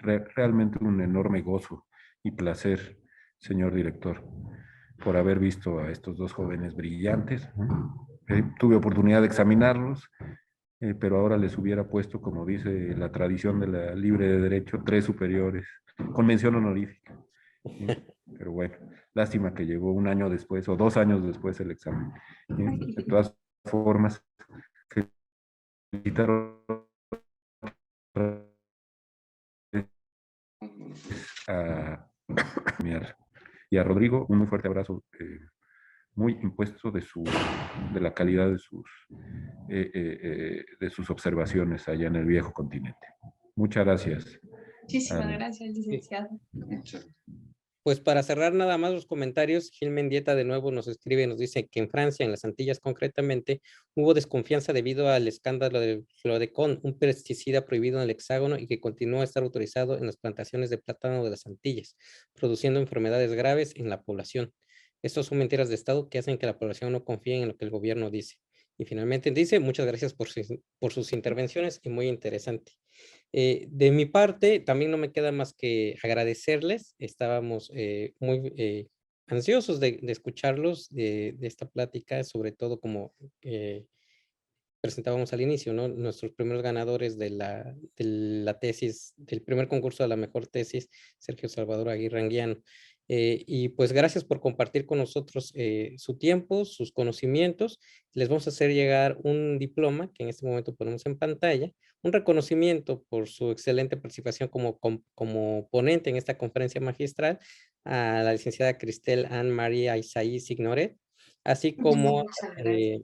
Speaker 2: realmente un enorme gozo y placer, señor director, por haber visto a estos dos jóvenes brillantes, ¿no? Tuve oportunidad de examinarlos, pero ahora les hubiera puesto, como dice la tradición de la libre de derecho, 3 superiores, con mención honorífica. Pero bueno, lástima que llegó un año después o 2 años después el examen. De todas formas, felicitar a y a Rodrigo un muy fuerte abrazo, muy impuesto de la calidad de sus observaciones allá en el viejo continente. Muchas gracias.
Speaker 3: Muchísimas gracias, licenciado.
Speaker 4: Muchas
Speaker 1: Pues para cerrar nada más los comentarios, Gil Mendieta de nuevo nos escribe, nos dice que en Francia, en las Antillas concretamente, hubo desconfianza debido al escándalo del clordecón, un pesticida prohibido en el hexágono y que continúa a estar autorizado en las plantaciones de plátano de las Antillas, produciendo enfermedades graves en la población. Estos son mentiras de Estado que hacen que la población no confíe en lo que el gobierno dice. Y finalmente dice, muchas gracias por sus intervenciones y muy interesante. De mi parte, también no me queda más que agradecerles. Estábamos muy ansiosos de escucharlos, de esta plática, sobre todo como presentábamos al inicio, ¿no? Nuestros primeros ganadores de la tesis, del primer concurso de la mejor tesis, Sergio Salvador Aguirre Anguiano. Y pues gracias por compartir con nosotros su tiempo, sus conocimientos. Les vamos a hacer llegar un diploma que en este momento ponemos en pantalla, un reconocimiento por su excelente participación como ponente en esta conferencia magistral a la licenciada Cristel Anne María Isaí Signoret, así como
Speaker 3: Muchas gracias.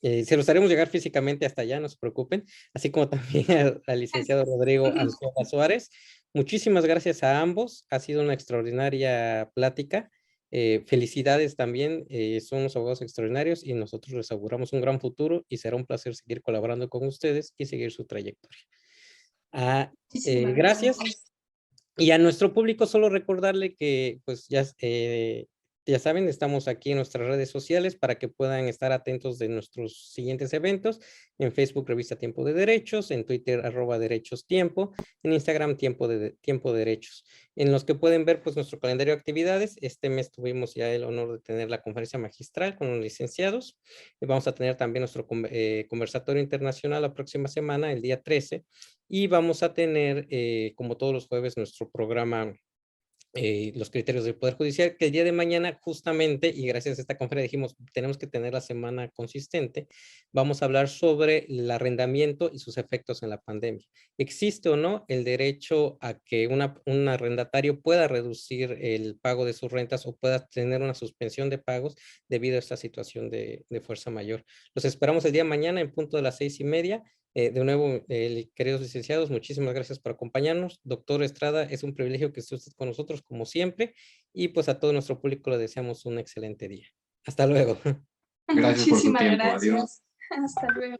Speaker 1: se los haremos llegar físicamente hasta allá, no se preocupen, así como también al licenciado Rodrigo Anzuela Suárez. Muchísimas gracias a ambos, ha sido una extraordinaria plática. Felicidades también, son unos abogados extraordinarios y nosotros les auguramos un gran futuro y será un placer seguir colaborando con ustedes y seguir su trayectoria.
Speaker 3: Muchísimas
Speaker 1: Gracias.
Speaker 3: gracias.
Speaker 1: Y a nuestro público solo recordarle que pues ya saben, estamos aquí en nuestras redes sociales para que puedan estar atentos de nuestros siguientes eventos. En Facebook, Revista Tiempo de Derechos, en Twitter, @DerechosTiempo, en Instagram, Tiempo Derechos, en los que pueden ver pues nuestro calendario de actividades. Este mes tuvimos ya el honor de tener la conferencia magistral con los licenciados. Vamos a tener también nuestro conversatorio internacional la próxima semana, el día 13, y vamos a tener, como todos los jueves, nuestro programa los criterios del Poder Judicial, que el día de mañana justamente, y gracias a esta conferencia dijimos, tenemos que tener la semana consistente, vamos a hablar sobre el arrendamiento y sus efectos en la pandemia. ¿Existe o no el derecho a que un arrendatario pueda reducir el pago de sus rentas o pueda tener una suspensión de pagos debido a esta situación de fuerza mayor? Los esperamos el día de mañana en punto de las 6:30. De nuevo, queridos licenciados, muchísimas gracias por acompañarnos. Doctor Estrada, es un privilegio que esté usted con nosotros como siempre y pues a todo nuestro público le deseamos un excelente día. Hasta luego.
Speaker 4: Gracias por tu
Speaker 3: Muchísimas
Speaker 4: tiempo. Adiós.
Speaker 3: gracias. Hasta luego.